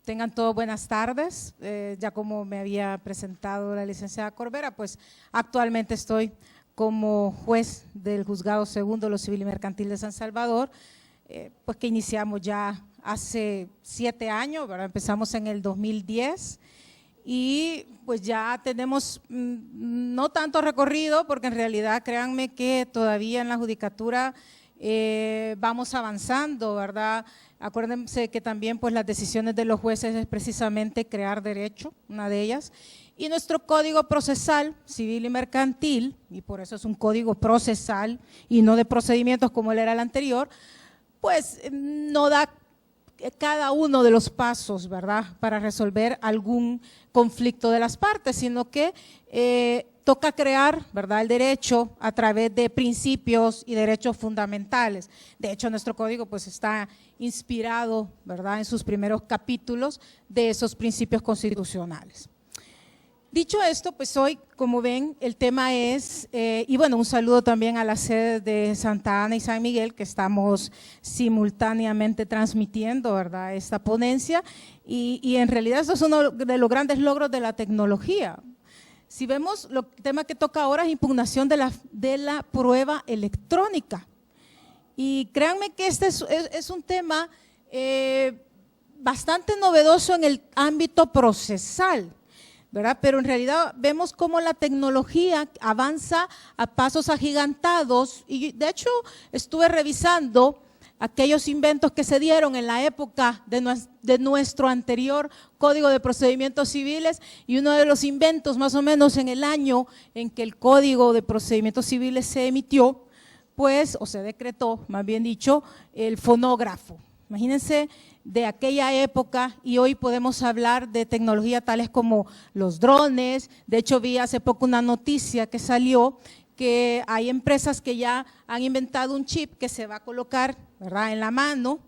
Tengan todos buenas tardes. Ya como me había presentado la licenciada Corbera, pues actualmente estoy como juez del Juzgado Segundo de lo Civil y Mercantil de San Salvador, pues que iniciamos ya hace 7 años, ¿verdad? Empezamos en el 2010 y pues ya tenemos no tanto recorrido, porque en realidad créanme que todavía en la judicatura vamos avanzando, ¿verdad? Acuérdense que también pues las decisiones de los jueces es precisamente crear derecho, una de ellas, y nuestro código procesal civil y mercantil, y por eso es un código procesal y no de procedimientos como él era el anterior, pues no da cada uno de los pasos, ¿verdad?, para resolver algún conflicto de las partes, sino que toca crear, ¿verdad?, el derecho a través de principios y derechos fundamentales. De hecho, nuestro código pues está inspirado, ¿verdad?, en sus primeros capítulos de esos principios constitucionales. Dicho esto, pues hoy, como ven, el tema es, y bueno, un saludo también a las sedes de Santa Ana y San Miguel, que estamos simultáneamente transmitiendo, ¿verdad?, esta ponencia, y en realidad eso es uno de los grandes logros de la tecnología. Si vemos, el tema que toca ahora es impugnación de la prueba electrónica, y créanme que este es un tema bastante novedoso en el ámbito procesal, ¿verdad? Pero en realidad vemos cómo la tecnología avanza a pasos agigantados, y de hecho estuve revisando aquellos inventos que se dieron en la época de nuestro anterior Código de Procedimientos Civiles, y uno de los inventos más o menos en el año en que el Código de Procedimientos Civiles se emitió, pues, o se decretó, más bien dicho, el fonógrafo. Imagínense de aquella época, y hoy podemos hablar de tecnología tales como los drones. De hecho, vi hace poco una noticia que salió que hay empresas que ya han inventado un chip que se va a colocar, ¿verdad?, en la mano,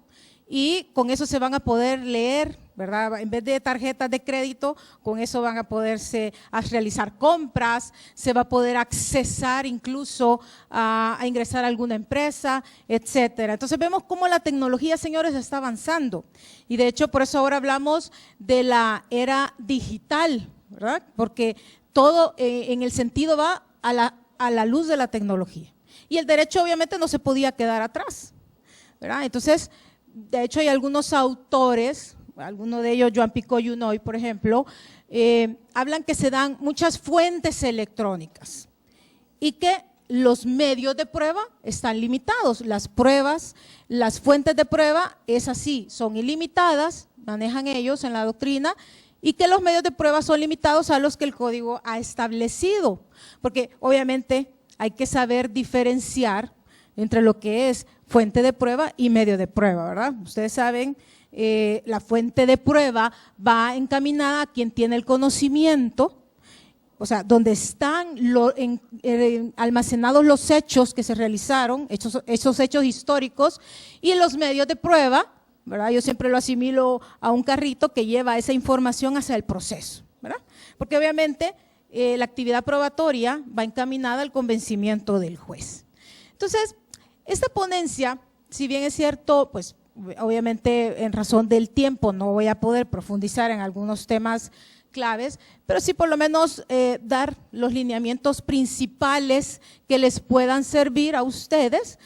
y con eso se van a poder leer, ¿verdad? En vez de tarjetas de crédito, con eso van a poderse realizar compras, se va a poder accesar incluso a ingresar a alguna empresa, etcétera. Entonces vemos cómo la tecnología, señores, está avanzando, y de hecho por eso ahora hablamos de la era digital, ¿verdad? Porque todo en el sentido va a la luz de la tecnología, y el derecho obviamente no se podía quedar atrás, ¿verdad? Entonces, de hecho hay algunos autores, alguno de ellos, Joan Picó y Unoy, por ejemplo, hablan que se dan muchas fuentes electrónicas y que los medios de prueba están limitados. Las pruebas, las fuentes de prueba es así, son ilimitadas, manejan ellos en la doctrina, y que los medios de prueba son limitados a los que el código ha establecido, porque obviamente hay que saber diferenciar entre lo que es fuente de prueba y medio de prueba, ¿verdad? Ustedes saben, la fuente de prueba va encaminada a quien tiene el conocimiento, o sea, donde están almacenados los hechos que se realizaron, esos hechos históricos, y los medios de prueba, ¿verdad? Yo siempre lo asimilo a un carrito que lleva esa información hacia el proceso, ¿verdad? Porque obviamente la actividad probatoria va encaminada al convencimiento del juez. Entonces, esta ponencia, si bien es cierto, pues obviamente en razón del tiempo no voy a poder profundizar en algunos temas claves, pero sí por lo menos dar los lineamientos principales que les puedan servir a ustedes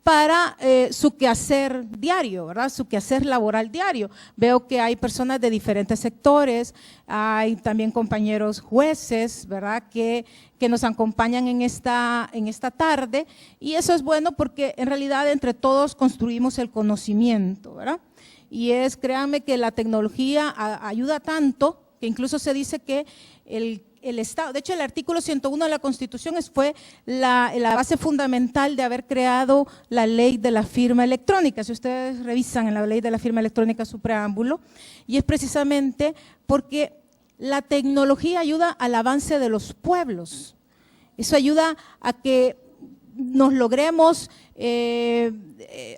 para su quehacer diario, ¿verdad?, su quehacer laboral diario. Veo que hay personas de diferentes sectores, hay también compañeros jueces, ¿verdad?, que nos acompañan en esta tarde, y eso es bueno porque en realidad entre todos construimos el conocimiento, ¿verdad? Y créanme que la tecnología ayuda tanto que incluso se dice que el Estado, de hecho el artículo 101 de la Constitución fue la base fundamental de haber creado la ley de la firma electrónica. Si ustedes revisan en la ley de la firma electrónica su preámbulo, y es precisamente porque la tecnología ayuda al avance de los pueblos. Eso ayuda a que nos logremos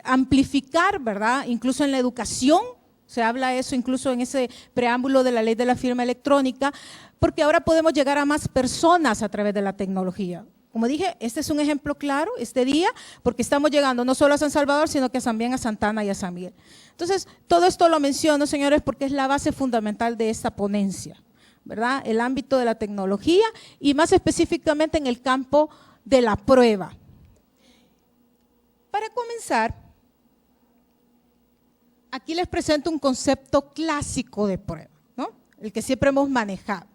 amplificar, ¿verdad?, incluso en la educación. Se habla eso incluso en ese preámbulo de la ley de la firma electrónica, porque ahora podemos llegar a más personas a través de la tecnología. como dije, este es un ejemplo claro, este día, porque estamos llegando no solo a San Salvador, sino que también a Santa Ana y a San Miguel. Entonces, todo esto lo menciono, señores, porque es la base fundamental de esta ponencia, ¿verdad? El ámbito de la tecnología y más específicamente en el campo de la prueba. Para comenzar, aquí les presento un concepto clásico de prueba, ¿no? El que siempre hemos manejado.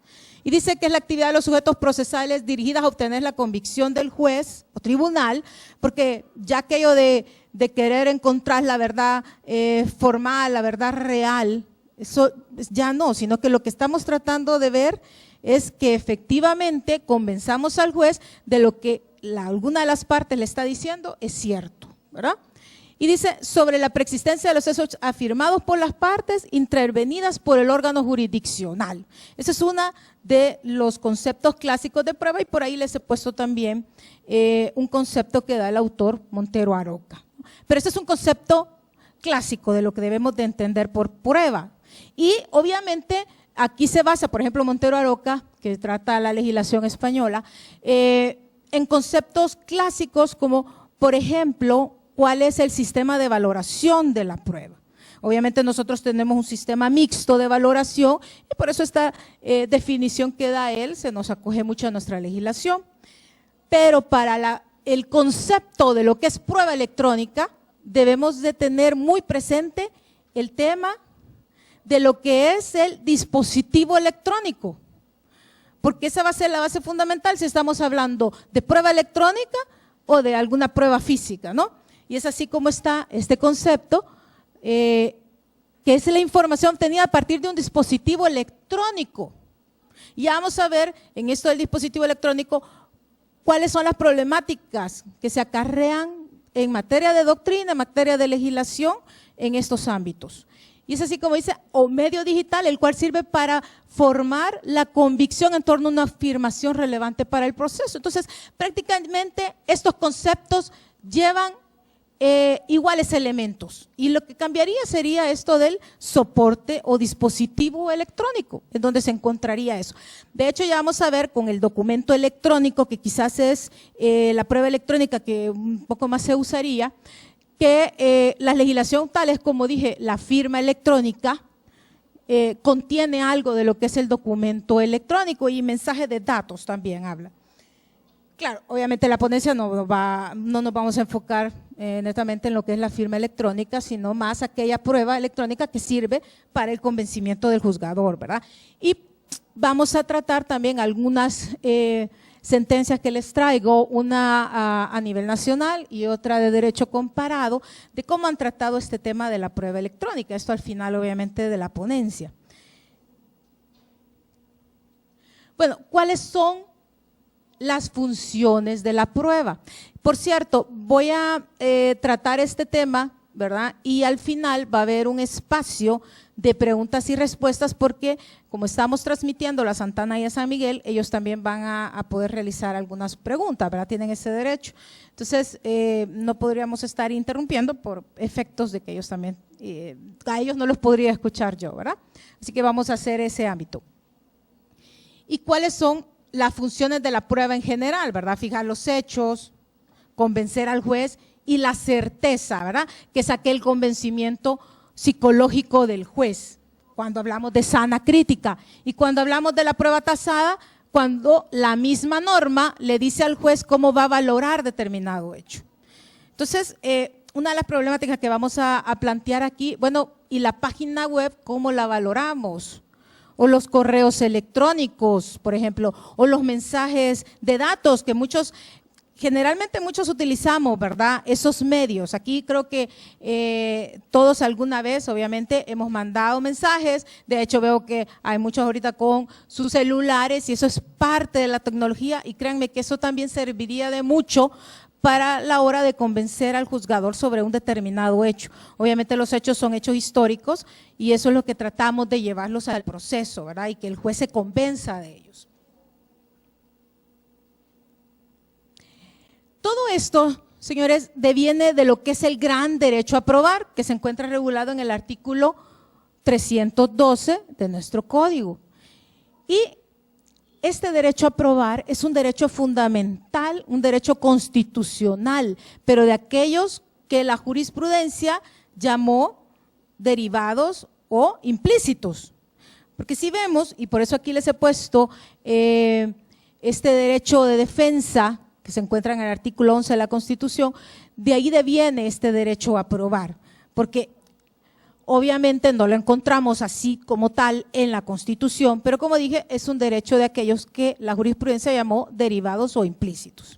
Y dice que es la actividad de los sujetos procesales dirigidas a obtener la convicción del juez o tribunal, porque ya aquello de querer encontrar la verdad formal, la verdad real, eso ya no, sino que lo que estamos tratando de ver es que efectivamente convenzamos al juez de lo que alguna de las partes le está diciendo es cierto, ¿verdad? Y dice, sobre la preexistencia de los hechos afirmados por las partes, intervenidas por el órgano jurisdiccional. Ese es uno de los conceptos clásicos de prueba y por ahí les he puesto también un concepto que da el autor Montero Aroca. Pero ese es un concepto clásico de lo que debemos de entender por prueba. Y obviamente aquí se basa, por ejemplo, Montero Aroca, que trata la legislación española, en conceptos clásicos como, por ejemplo, cuál es el sistema de valoración de la prueba. Obviamente nosotros tenemos un sistema mixto de valoración y por eso esta definición que da él se nos acoge mucho a nuestra legislación. Pero para el concepto de lo que es prueba electrónica, debemos de tener muy presente el tema de lo que es el dispositivo electrónico. Porque esa va a ser la base fundamental si estamos hablando de prueba electrónica o de alguna prueba física, ¿no? Y es así como está este concepto, que es la información obtenida a partir de un dispositivo electrónico. Y ya vamos a ver en esto del dispositivo electrónico cuáles son las problemáticas que se acarrean en materia de doctrina, en materia de legislación en estos ámbitos. Y es así como dice, o medio digital, el cual sirve para formar la convicción en torno a una afirmación relevante para el proceso. Entonces, prácticamente estos conceptos llevan iguales elementos y lo que cambiaría sería esto del soporte o dispositivo electrónico, en donde se encontraría eso. De hecho, ya vamos a ver con el documento electrónico, que quizás es la prueba electrónica que un poco más se usaría, que la legislación tal es como dije, la firma electrónica contiene algo de lo que es el documento electrónico y mensaje de datos también habla. Claro, obviamente la ponencia no nos vamos a enfocar netamente en lo que es la firma electrónica, sino más aquella prueba electrónica que sirve para el convencimiento del juzgador, ¿verdad? Y vamos a tratar también algunas sentencias que les traigo, una a nivel nacional y otra de derecho comparado, de cómo han tratado este tema de la prueba electrónica, esto al final obviamente de la ponencia. Bueno, ¿cuáles son las funciones de la prueba? Por cierto, voy a tratar este tema, ¿verdad? Y al final va a haber un espacio de preguntas y respuestas porque como estamos transmitiendo a Santa Ana y a San Miguel, ellos también van a poder realizar algunas preguntas, ¿verdad? Tienen ese derecho. Entonces, no podríamos estar interrumpiendo por efectos de que ellos también, a ellos no los podría escuchar yo, ¿verdad? Así que vamos a hacer ese ámbito. ¿Y cuáles son las funciones de la prueba en general, verdad? Fijar los hechos, convencer al juez y la certeza, ¿verdad? Que es aquel convencimiento psicológico del juez, cuando hablamos de sana crítica. Y cuando hablamos de la prueba tasada, cuando la misma norma le dice al juez cómo va a valorar determinado hecho. Entonces, una de las problemáticas que vamos a plantear aquí, bueno, ¿y la página web cómo la valoramos? O los correos electrónicos, por ejemplo, o los mensajes de datos que generalmente muchos utilizamos, ¿verdad? Esos medios. Aquí creo que todos alguna vez, obviamente, hemos mandado mensajes. De hecho, veo que hay muchos ahorita con sus celulares y eso es parte de la tecnología y créanme que eso también serviría de mucho para la hora de convencer al juzgador sobre un determinado hecho. Obviamente los hechos son hechos históricos y eso es lo que tratamos de llevarlos al proceso, ¿verdad? Y que el juez se convenza de ellos. Todo esto, señores, deviene de lo que es el gran derecho a probar, que se encuentra regulado en el artículo 312 de nuestro código. Y este derecho a probar es un derecho fundamental tal un derecho constitucional, pero de aquellos que la jurisprudencia llamó derivados o implícitos. Porque si vemos, y por eso aquí les he puesto este derecho de defensa que se encuentra en el artículo 11 de la Constitución, de ahí deviene este derecho a probar, porque obviamente no lo encontramos así como tal en la Constitución, pero como dije, es un derecho de aquellos que la jurisprudencia llamó derivados o implícitos.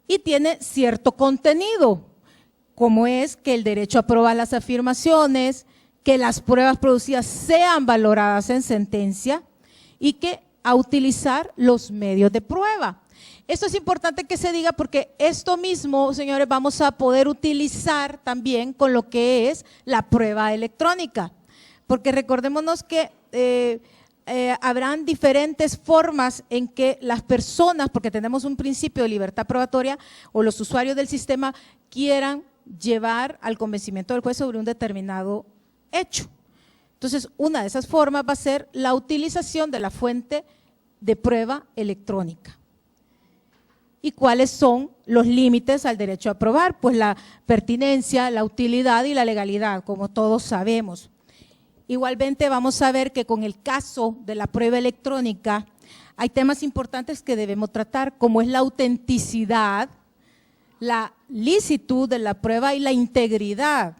Y tiene cierto contenido, como es que el derecho a probar las afirmaciones, que las pruebas producidas sean valoradas en sentencia y que a utilizar los medios de prueba. Esto es importante que se diga porque esto mismo, señores, vamos a poder utilizar también con lo que es la prueba electrónica, porque recordémonos que habrán diferentes formas en que las personas, porque tenemos un principio de libertad probatoria, o los usuarios del sistema quieran llevar al convencimiento del juez sobre un determinado hecho. Entonces, una de esas formas va a ser la utilización de la fuente de prueba electrónica. ¿Y cuáles son los límites al derecho a probar? Pues la pertinencia, la utilidad y la legalidad, como todos sabemos. Igualmente vamos a ver que con el caso de la prueba electrónica hay temas importantes que debemos tratar, como es la autenticidad, la licitud de la prueba y la integridad.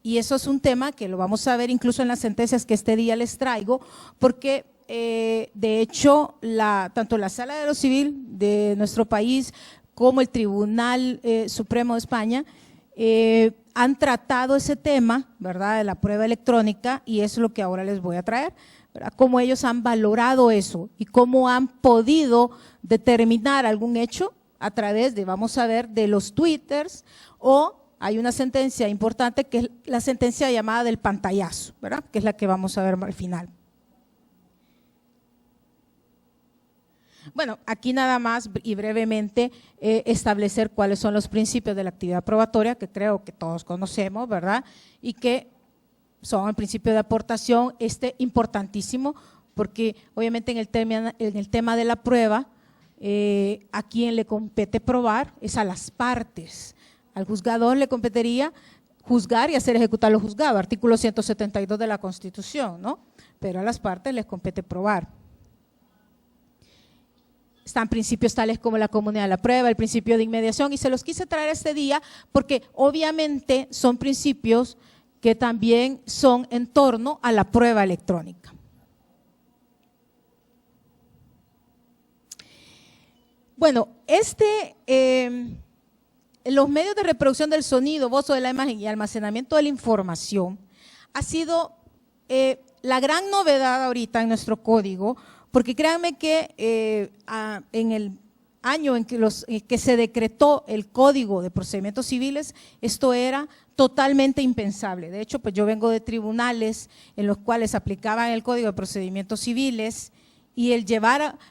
Y eso es un tema que lo vamos a ver incluso en las sentencias que este día les traigo, porque de hecho, tanto la Sala de lo Civil de nuestro país como el Tribunal Supremo de España han tratado ese tema, ¿verdad?, de la prueba electrónica, y eso es lo que ahora les voy a traer, ¿verdad?, cómo ellos han valorado eso y cómo han podido determinar algún hecho a través de, vamos a ver, de los twitters, o hay una sentencia importante que es la sentencia llamada del pantallazo, ¿verdad?, que es la que vamos a ver al final. Bueno, aquí nada más y brevemente establecer cuáles son los principios de la actividad probatoria, que creo que todos conocemos, ¿verdad? Y que son el principio de aportación, importantísimo, porque obviamente en el tema de la prueba, a quien le compete probar es a las partes. Al juzgador le competiría juzgar y hacer ejecutar lo juzgado, artículo 172 de la Constitución, ¿no? Pero a las partes les compete probar. Están principios tales como la comunidad de la prueba, el principio de inmediación, y se los quise traer este día porque obviamente son principios que también son en torno a la prueba electrónica. Bueno, los medios de reproducción del sonido, voz o de la imagen y almacenamiento de la información ha sido la gran novedad ahorita en nuestro código, porque créanme que en el año en que se decretó el Código de Procedimientos Civiles, esto era totalmente impensable. De hecho, pues yo vengo de tribunales en los cuales aplicaban el Código de Procedimientos Civiles, y el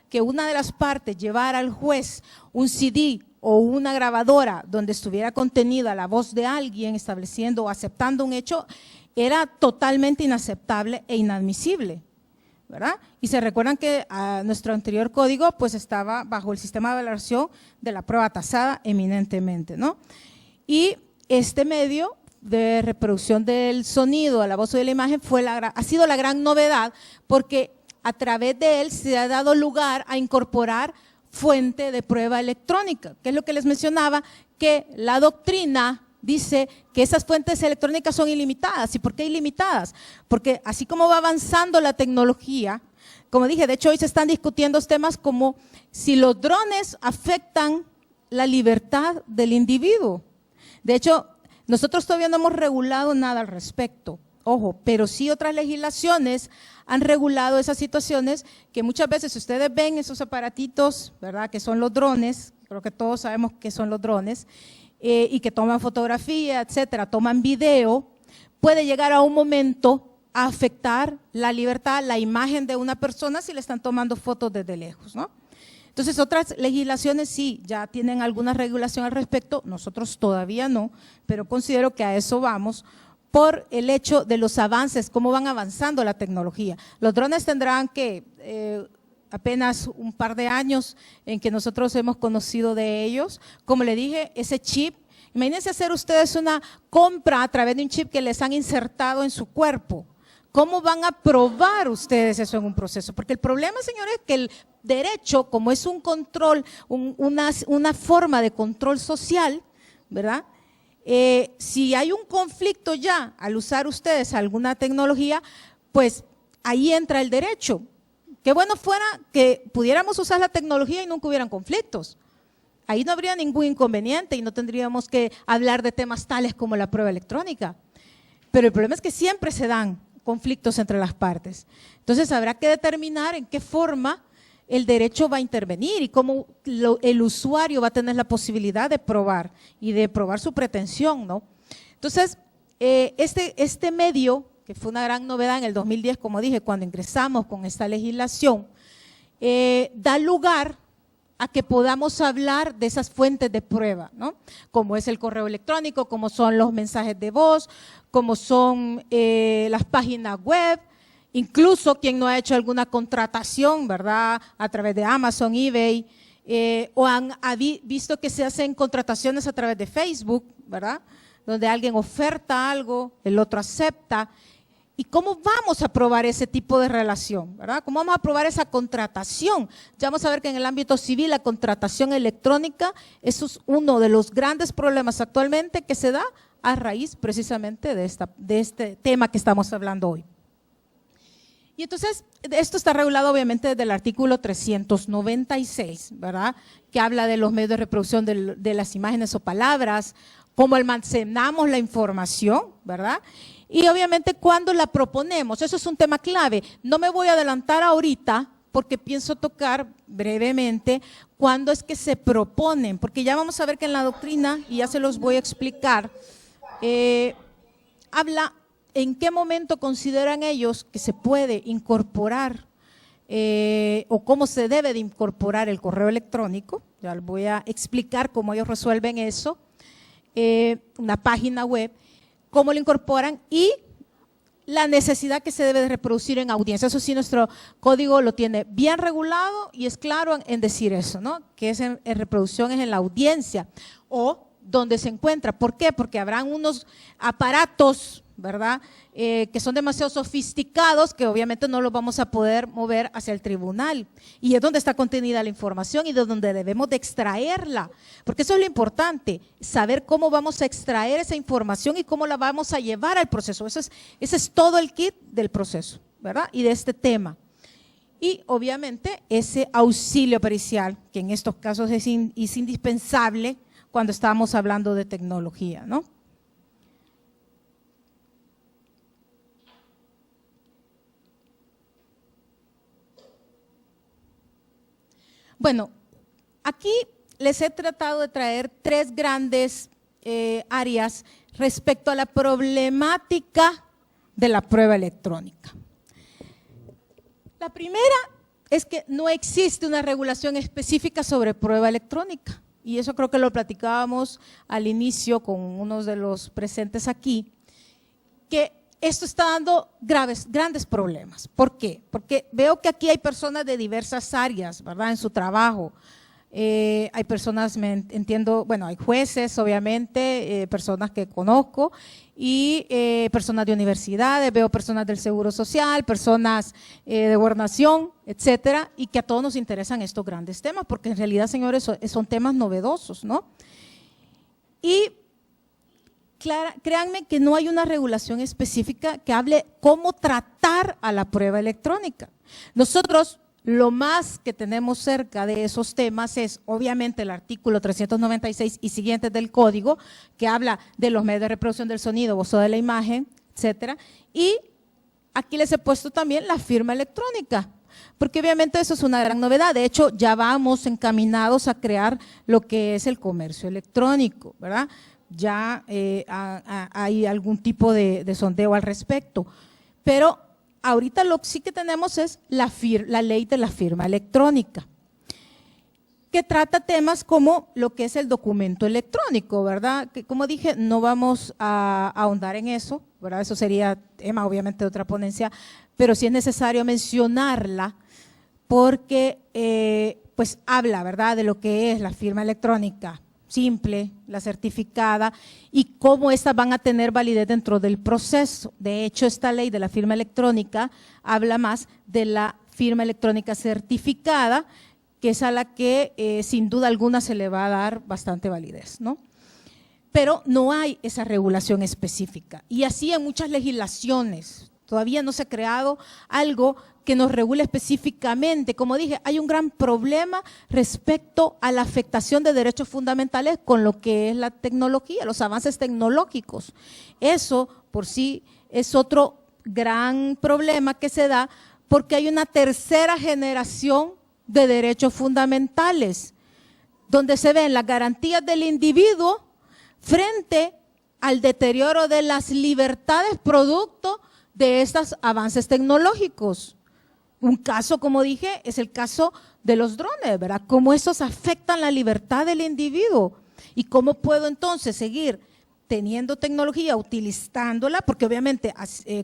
que una de las partes llevara al juez un CD o una grabadora donde estuviera contenida la voz de alguien estableciendo o aceptando un hecho, era totalmente inaceptable e inadmisible, ¿verdad? Y se recuerdan que nuestro anterior código pues estaba bajo el sistema de valoración de la prueba tasada eminentemente, ¿no? Y este medio de reproducción del sonido, de la voz o de la imagen ha sido la gran novedad, porque a través de él se ha dado lugar a incorporar fuente de prueba electrónica, que es lo que les mencionaba, que la doctrina dice que esas fuentes electrónicas son ilimitadas. ¿Y por qué ilimitadas? Porque así como va avanzando la tecnología, como dije, de hecho hoy se están discutiendo temas como si los drones afectan la libertad del individuo. De hecho, nosotros todavía no hemos regulado nada al respecto, ojo, pero sí otras legislaciones han regulado esas situaciones que muchas veces ustedes ven esos aparatitos, ¿verdad?, que son los drones, creo que todos sabemos qué son los drones, y que toman fotografía, etcétera, toman video, puede llegar a un momento a afectar la libertad, la imagen de una persona si le están tomando fotos desde lejos, ¿no? Entonces, otras legislaciones sí, ya tienen alguna regulación al respecto, nosotros todavía no, pero considero que a eso vamos por el hecho de los avances, cómo van avanzando la tecnología. Los drones tendrán que apenas un par de años en que nosotros hemos conocido de ellos. Como le dije, ese chip, imagínense hacer ustedes una compra a través de un chip que les han insertado en su cuerpo. ¿Cómo van a probar ustedes eso en un proceso? Porque el problema, señores, es que el derecho, como es un control, una forma de control social, ¿verdad? Si hay un conflicto ya al usar ustedes alguna tecnología, pues ahí entra el derecho. Qué bueno fuera que pudiéramos usar la tecnología y nunca hubieran conflictos. Ahí no habría ningún inconveniente y no tendríamos que hablar de temas tales como la prueba electrónica. Pero el problema es que siempre se dan conflictos entre las partes. Entonces habrá que determinar en qué forma el derecho va a intervenir y cómo el usuario va a tener la posibilidad de probar y de probar su pretensión, ¿no? Entonces, este medio, que fue una gran novedad en el 2010, como dije, cuando ingresamos con esta legislación, da lugar a que podamos hablar de esas fuentes de prueba, ¿no? Como es el correo electrónico, como son los mensajes de voz, como son las páginas web, incluso quien no ha hecho alguna contratación, ¿verdad?, a través de Amazon, eBay, o han visto que se hacen contrataciones a través de Facebook, ¿verdad?, donde alguien oferta algo, el otro acepta. ¿Y cómo vamos a probar ese tipo de relación, verdad? ¿Cómo vamos a probar esa contratación? Ya vamos a ver que en el ámbito civil la contratación electrónica, eso es uno de los grandes problemas actualmente que se da a raíz precisamente de este tema que estamos hablando hoy. Y entonces, esto está regulado obviamente desde el artículo 396, ¿verdad?, que habla de los medios de reproducción de las imágenes o palabras, cómo almacenamos la información, ¿verdad?, y obviamente cuando la proponemos. Eso es un tema clave. No me voy a adelantar ahorita porque pienso tocar brevemente cuándo es que se proponen, porque ya vamos a ver que en la doctrina, y ya se los voy a explicar, habla en qué momento consideran ellos que se puede incorporar o cómo se debe de incorporar el correo electrónico. Ya les voy a explicar cómo ellos resuelven eso, una página web, cómo lo incorporan y la necesidad que se debe de reproducir en audiencia. Eso sí, nuestro código lo tiene bien regulado y es claro en decir eso, ¿no?, que es en reproducción es en la audiencia o donde se encuentra. ¿Por qué? Porque habrán unos aparatos, ¿verdad?, que son demasiado sofisticados que obviamente no los vamos a poder mover hacia el tribunal. Y es donde está contenida la información y de donde debemos de extraerla. Porque eso es lo importante, saber cómo vamos a extraer esa información y cómo la vamos a llevar al proceso. Ese es todo el kit del proceso, ¿verdad?, y de este tema. Y obviamente ese auxilio pericial, que en estos casos es indispensable cuando estamos hablando de tecnología, ¿no? Bueno, aquí les he tratado de traer tres grandes áreas respecto a la problemática de la prueba electrónica. La primera es que no existe una regulación específica sobre prueba electrónica, y eso creo que lo platicábamos al inicio con uno de los presentes aquí, que esto está dando grandes problemas. ¿Por qué? Porque veo que aquí hay personas de diversas áreas, ¿verdad?, en su trabajo. Hay personas, entiendo, bueno, hay jueces, obviamente, personas que conozco, y personas de universidades, veo personas del Seguro Social, personas de gobernación, etcétera, y que a todos nos interesan estos grandes temas, porque en realidad, señores, son temas novedosos, ¿no? Y créanme que no hay una regulación específica que hable cómo tratar a la prueba electrónica. Nosotros lo más que tenemos cerca de esos temas es obviamente el artículo 396 y siguientes del código, que habla de los medios de reproducción del sonido, voz o de la imagen, etcétera. Y aquí les he puesto también la firma electrónica, porque obviamente eso es una gran novedad. De hecho, ya vamos encaminados a crear lo que es el comercio electrónico, ¿verdad? Ya hay algún tipo de sondeo al respecto, pero ahorita lo que sí que tenemos es la ley de la firma electrónica, que trata temas como lo que es el documento electrónico, ¿verdad? Que, como dije, no vamos a ahondar en eso, ¿verdad? Eso sería tema obviamente de otra ponencia, pero sí es necesario mencionarla porque pues habla, ¿verdad?, de lo que es la firma electrónica simple, la certificada, y cómo estas van a tener validez dentro del proceso. De hecho, esta ley de la firma electrónica habla más de la firma electrónica certificada, que es a la que sin duda alguna se le va a dar bastante validez, ¿no? Pero no hay esa regulación específica. Y así en muchas legislaciones, todavía no se ha creado algo que nos regule específicamente. Como dije, hay un gran problema respecto a la afectación de derechos fundamentales con lo que es la tecnología, los avances tecnológicos. Eso por sí es otro gran problema que se da porque hay una tercera generación de derechos fundamentales, donde se ven las garantías del individuo frente al deterioro de las libertades producto de estos avances tecnológicos. Un caso, como dije, es el caso de los drones, ¿verdad? Cómo estos afectan la libertad del individuo y cómo puedo entonces seguir teniendo tecnología, utilizándola, porque obviamente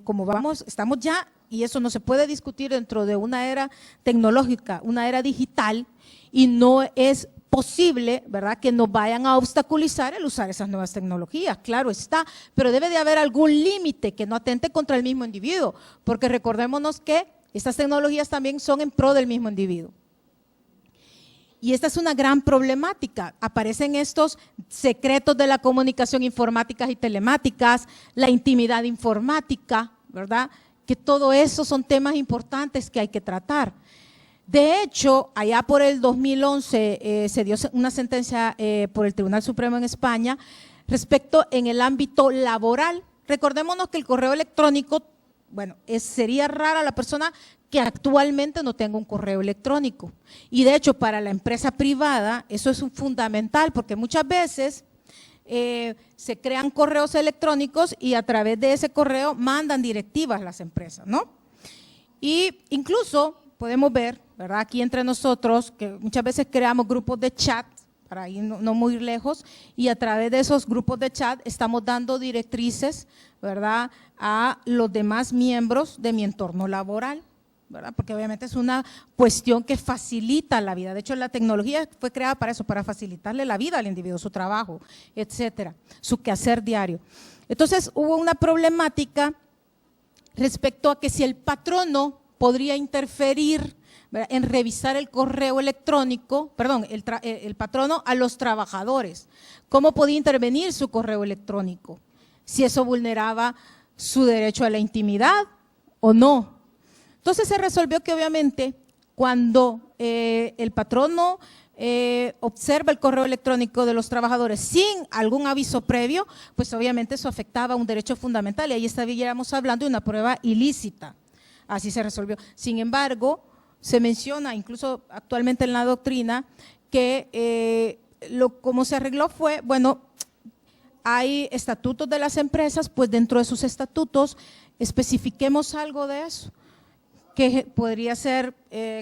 como estamos ya, y eso no se puede discutir dentro de una era tecnológica, una era digital, y no es posible, ¿verdad?, que nos vayan a obstaculizar el usar esas nuevas tecnologías, claro está, pero debe de haber algún límite que no atente contra el mismo individuo, porque recordémonos que estas tecnologías también son en pro del mismo individuo. Y esta es una gran problemática. Aparecen estos secretos de la comunicación informáticas y telemáticas, la intimidad informática, ¿verdad?, que todo eso son temas importantes que hay que tratar. De hecho, allá por el 2011 se dio una sentencia por el Tribunal Supremo en España respecto en el ámbito laboral. Recordémonos que el correo electrónico, bueno, sería rara la persona que actualmente no tenga un correo electrónico. Y de hecho, para la empresa privada, eso es fundamental, porque muchas veces se crean correos electrónicos y a través de ese correo mandan directivas las empresas, ¿no? Y incluso podemos ver, ¿verdad?, aquí entre nosotros, que muchas veces creamos grupos de chat, para ir no muy lejos, y a través de esos grupos de chat estamos dando directrices, ¿verdad?, a los demás miembros de mi entorno laboral, ¿verdad?, porque obviamente es una cuestión que facilita la vida. De hecho, la tecnología fue creada para eso, para facilitarle la vida al individuo, su trabajo, etcétera, su quehacer diario. Entonces, hubo una problemática respecto a que si el patrono podría interferir, ¿verdad?, en revisar el correo electrónico, perdón, el patrono a los trabajadores. ¿Cómo podía intervenir su correo electrónico? Si eso vulneraba su derecho a la intimidad o no. Entonces se resolvió que obviamente cuando el patrono observa el correo electrónico de los trabajadores sin algún aviso previo, pues obviamente eso afectaba un derecho fundamental y ahí estaríamos hablando de una prueba ilícita. Así se resolvió. Sin embargo, se menciona incluso actualmente en la doctrina que cómo se arregló fue, bueno, hay estatutos de las empresas, pues dentro de sus estatutos especifiquemos algo de eso, que podría ser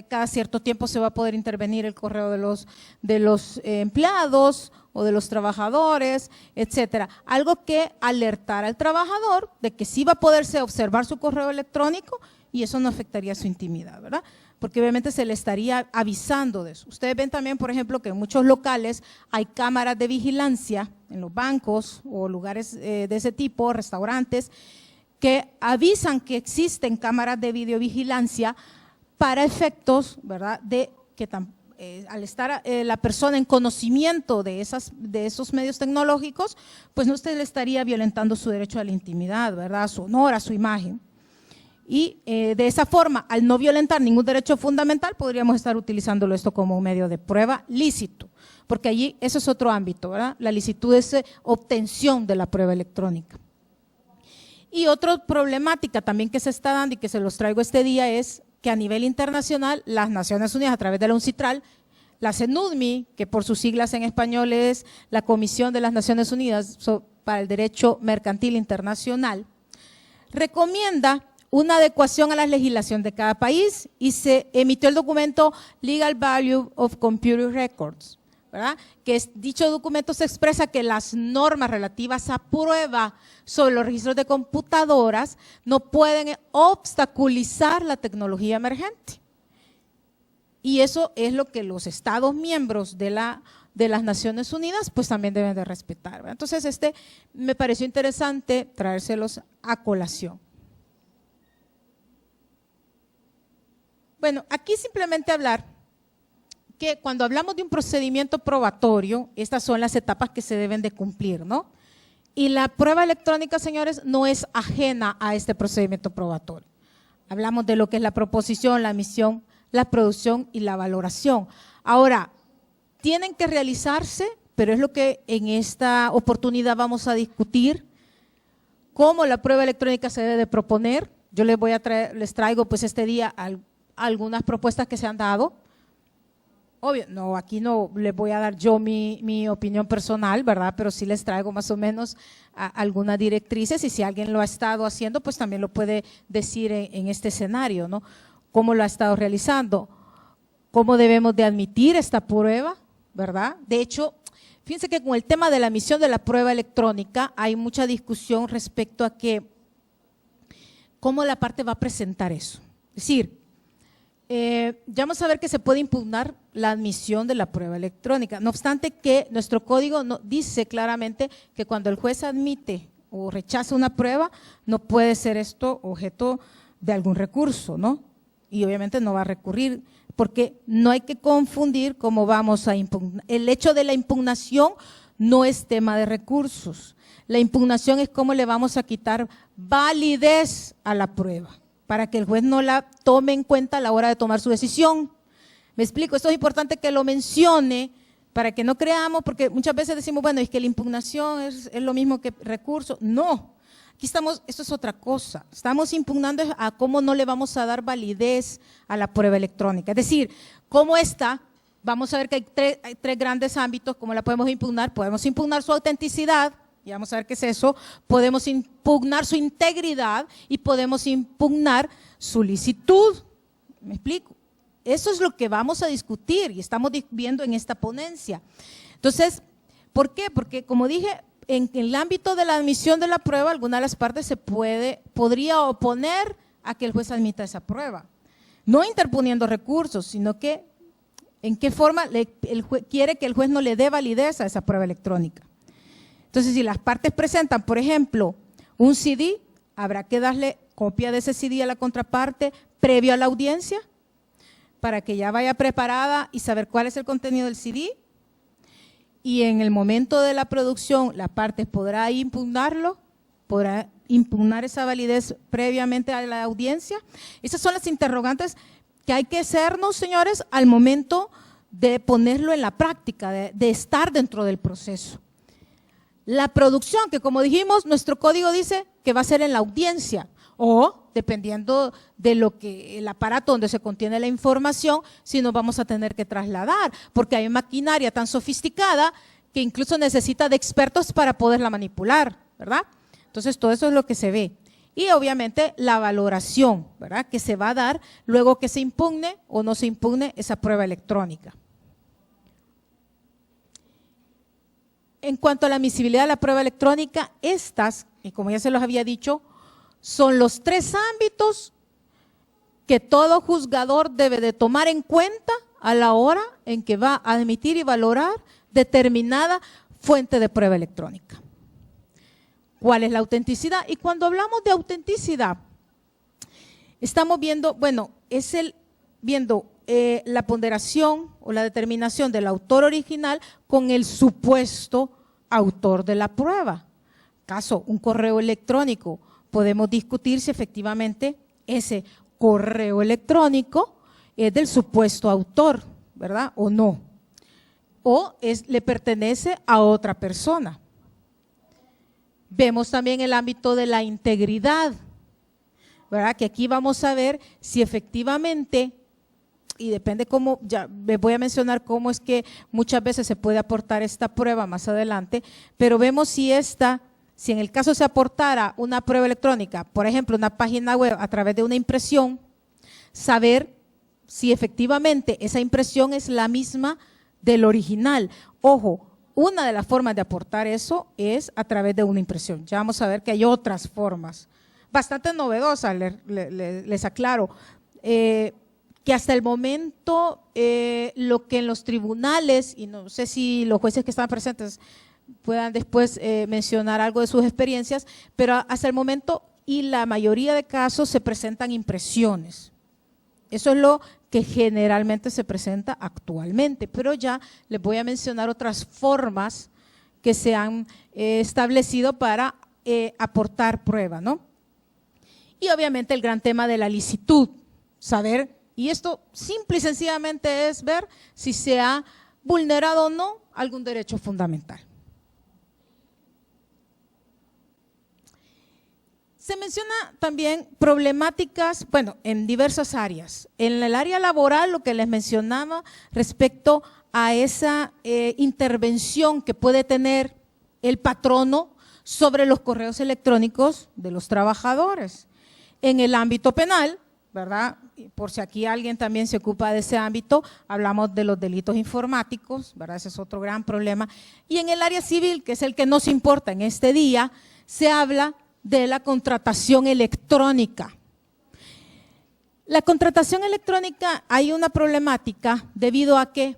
cada cierto tiempo se va a poder intervenir el correo de los empleados o de los trabajadores, etcétera. Algo que alertara al trabajador de que sí va a poderse observar su correo electrónico y eso no afectaría su intimidad, ¿verdad? Porque obviamente se le estaría avisando de eso. Ustedes ven también, por ejemplo, que en muchos locales hay cámaras de vigilancia en los bancos o lugares de ese tipo, restaurantes, que avisan que existen cámaras de videovigilancia para efectos, ¿verdad?, de que al estar la persona en conocimiento de esos medios tecnológicos, pues no se le estaría violentando su derecho a la intimidad, ¿verdad?, a su honor, a su imagen. Y de esa forma, al no violentar ningún derecho fundamental, podríamos estar utilizándolo esto como un medio de prueba lícito, porque allí eso es otro ámbito, ¿verdad? La licitud es obtención de la prueba electrónica. Y otra problemática también que se está dando y que se los traigo este día es que a nivel internacional, las Naciones Unidas a través de la UNCITRAL, la CENUDMI, que por sus siglas en español es la Comisión de las Naciones Unidas para el Derecho Mercantil Internacional, recomienda una adecuación a la legislación de cada país y se emitió el documento Legal Value of Computer Records, ¿verdad?, que dicho documento se expresa que las normas relativas a prueba sobre los registros de computadoras no pueden obstaculizar la tecnología emergente. Y eso es lo que los Estados miembros de las Naciones Unidas pues también deben de respetar, ¿verdad? Entonces me pareció interesante traérselos a colación. Bueno, aquí simplemente hablar que cuando hablamos de un procedimiento probatorio, estas son las etapas que se deben de cumplir, ¿no? Y la prueba electrónica, señores, no es ajena a este procedimiento probatorio. Hablamos de lo que es la proposición, la admisión, la producción y la valoración. Ahora, tienen que realizarse, pero es lo que en esta oportunidad vamos a discutir, cómo la prueba electrónica se debe de proponer. Yo les traigo pues este día algunas propuestas que se han dado. Obvio, no, aquí no les voy a dar yo mi opinión personal, ¿verdad? Pero sí les traigo más o menos algunas directrices, y si alguien lo ha estado haciendo, pues también lo puede decir en este escenario, ¿no? Cómo lo ha estado realizando, cómo debemos de admitir esta prueba, ¿verdad? De hecho, fíjense que con el tema de la admisión de la prueba electrónica hay mucha discusión respecto a cómo la parte va a presentar eso. Es decir, ya vamos a ver que se puede impugnar la admisión de la prueba electrónica. No obstante que nuestro código dice claramente que cuando el juez admite o rechaza una prueba, no puede ser esto objeto de algún recurso, ¿no? Y obviamente no va a recurrir, porque no hay que confundir cómo vamos a impugnar. El hecho de la impugnación no es tema de recursos. La impugnación es cómo le vamos a quitar validez a la prueba, para que el juez no la tome en cuenta a la hora de tomar su decisión. Me explico, esto es importante que lo mencione para que no creamos, porque muchas veces decimos, bueno, es que la impugnación es lo mismo que recurso. No, aquí estamos, esto es otra cosa, estamos impugnando a cómo no le vamos a dar validez a la prueba electrónica. Es decir, cómo esta, vamos a ver que hay tres grandes ámbitos, cómo la podemos impugnar su autenticidad, y vamos a ver qué es eso, podemos impugnar su integridad y podemos impugnar su licitud. ¿Me explico? Eso es lo que vamos a discutir y estamos viendo en esta ponencia. Entonces, ¿por qué? Porque como dije, en el ámbito de la admisión de la prueba, alguna de las partes podría oponer a que el juez admita esa prueba. No interponiendo recursos, sino que en qué forma el juez quiere que el juez no le dé validez a esa prueba electrónica. Entonces, si las partes presentan, por ejemplo, un CD, habrá que darle copia de ese CD a la contraparte previo a la audiencia para que ya vaya preparada y saber cuál es el contenido del CD. Y en el momento de la producción, la parte podrá impugnarlo, podrá impugnar esa validez previamente a la audiencia. Esas son las interrogantes que hay que hacernos, señores, al momento de ponerlo en la práctica, de estar dentro del proceso. La producción, que como dijimos, nuestro código dice que va a ser en la audiencia o, dependiendo de el aparato donde se contiene la información, si nos vamos a tener que trasladar, porque hay maquinaria tan sofisticada que incluso necesita de expertos para poderla manipular, ¿verdad? Entonces, todo eso es lo que se ve. Y obviamente la valoración, ¿verdad?, que se va a dar luego que se impugne o no se impugne esa prueba electrónica. En cuanto a la admisibilidad de la prueba electrónica, estas, y como ya se los había dicho, son los tres ámbitos que todo juzgador debe de tomar en cuenta a la hora en que va a admitir y valorar determinada fuente de prueba electrónica. ¿Cuál es la autenticidad? Y cuando hablamos de autenticidad, estamos viendo, bueno, la ponderación o la determinación del autor original con el supuesto autor de la prueba. Caso, un correo electrónico, podemos discutir si efectivamente ese correo electrónico es del supuesto autor, ¿verdad? O no. O le pertenece a otra persona. Vemos también el ámbito de la integridad, ¿verdad? Que aquí vamos a ver si efectivamente, y depende cómo, ya les voy a mencionar cómo es que muchas veces se puede aportar esta prueba más adelante, pero vemos si en el caso se aportara una prueba electrónica, por ejemplo, una página web a través de una impresión, saber si efectivamente esa impresión es la misma del original. Ojo, una de las formas de aportar eso es a través de una impresión. Ya vamos a ver que hay otras formas, bastante novedosas, les aclaro, que que hasta el momento lo que en los tribunales, y no sé si los jueces que están presentes puedan después mencionar algo de sus experiencias, pero hasta el momento y la mayoría de casos se presentan impresiones. Eso es lo que generalmente se presenta actualmente, pero ya les voy a mencionar otras formas que se han establecido para aportar prueba, ¿no? Y obviamente el gran tema de la licitud, saber, y esto simple y sencillamente es ver si se ha vulnerado o no algún derecho fundamental. Se menciona también problemáticas, bueno, en diversas áreas. En el área laboral, lo que les mencionaba respecto a esa intervención que puede tener el patrono sobre los correos electrónicos de los trabajadores. En el ámbito penal, ¿verdad? Por si aquí alguien también se ocupa de ese ámbito, hablamos de los delitos informáticos, ¿verdad? Ese es otro gran problema. Y en el área civil, que es el que nos importa en este día, se habla de la contratación electrónica. La contratación electrónica hay una problemática debido a que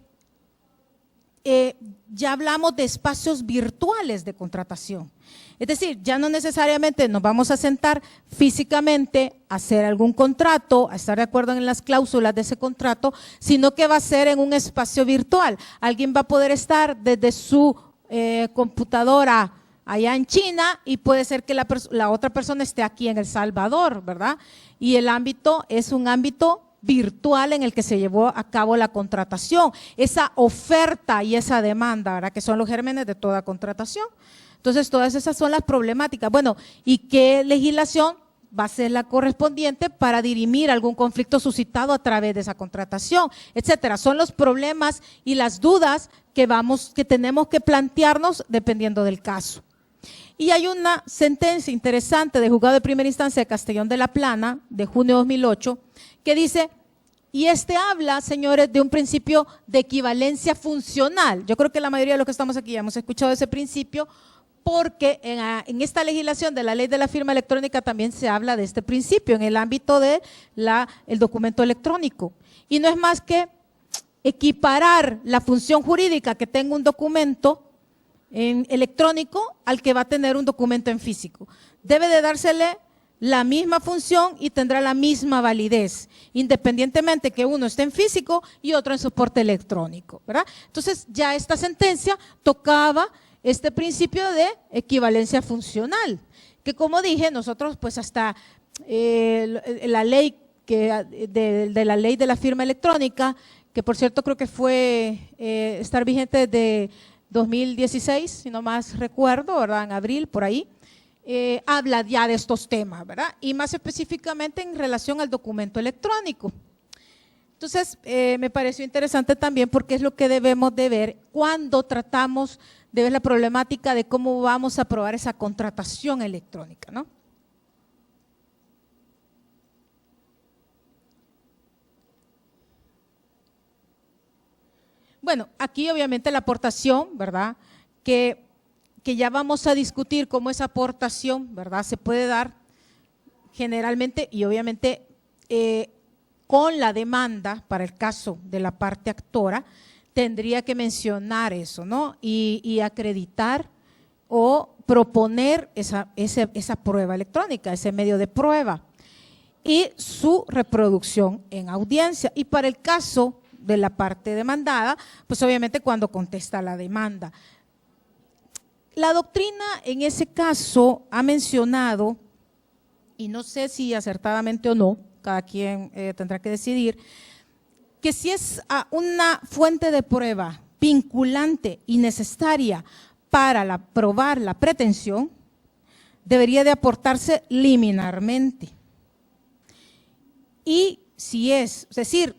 ya hablamos de espacios virtuales de contratación. Es decir, ya no necesariamente nos vamos a sentar físicamente a hacer algún contrato, a estar de acuerdo en las cláusulas de ese contrato, sino que va a ser en un espacio virtual. Alguien va a poder estar desde su computadora allá en China y puede ser que la otra persona esté aquí en El Salvador, ¿verdad? Y el ámbito es un ámbito virtual en el que se llevó a cabo la contratación, esa oferta y esa demanda, ¿verdad? Que son los gérmenes de toda contratación. Entonces, todas esas son las problemáticas. Bueno, ¿y qué legislación va a ser la correspondiente para dirimir algún conflicto suscitado a través de esa contratación, etcétera? Son los problemas y las dudas que tenemos que plantearnos dependiendo del caso. Y hay una sentencia interesante del Juzgado de Primera Instancia de Castellón de la Plana, de junio de 2008, que dice, y habla, señores, de un principio de equivalencia funcional. Yo creo que la mayoría de los que estamos aquí ya hemos escuchado ese principio, porque en esta legislación de la ley de la firma electrónica también se habla de este principio en el ámbito del documento electrónico. Y no es más que equiparar la función jurídica que tenga un documento en electrónico al que va a tener un documento en físico. Debe de dársele la misma función y tendrá la misma validez, independientemente que uno esté en físico y otro en soporte electrónico, ¿verdad? Entonces, ya esta sentencia tocaba este principio de equivalencia funcional, que como dije, nosotros pues hasta la ley de la ley de la firma electrónica, que por cierto creo que fue estar vigente desde 2016, si no más recuerdo, ¿verdad? En abril, por ahí, habla ya de estos temas, ¿verdad? Y más específicamente en relación al documento electrónico. Entonces, me pareció interesante también porque es lo que debemos de ver cuando tratamos de ver la problemática de cómo vamos a aprobar esa contratación electrónica, ¿no? Bueno, aquí obviamente la aportación, ¿verdad? Que ya vamos a discutir cómo esa aportación, ¿verdad? Se puede dar generalmente y obviamente con la demanda para el caso de la parte actora, tendría que mencionar eso, ¿no? Y acreditar o proponer esa prueba electrónica, ese medio de prueba y su reproducción en audiencia. Y para el caso de la parte demandada, pues obviamente cuando contesta la demanda. La doctrina en ese caso ha mencionado, y no sé si acertadamente o no, cada quien tendrá que decidir, que si es una fuente de prueba vinculante y necesaria para probar la pretensión, debería de aportarse liminarmente. Y si es decir,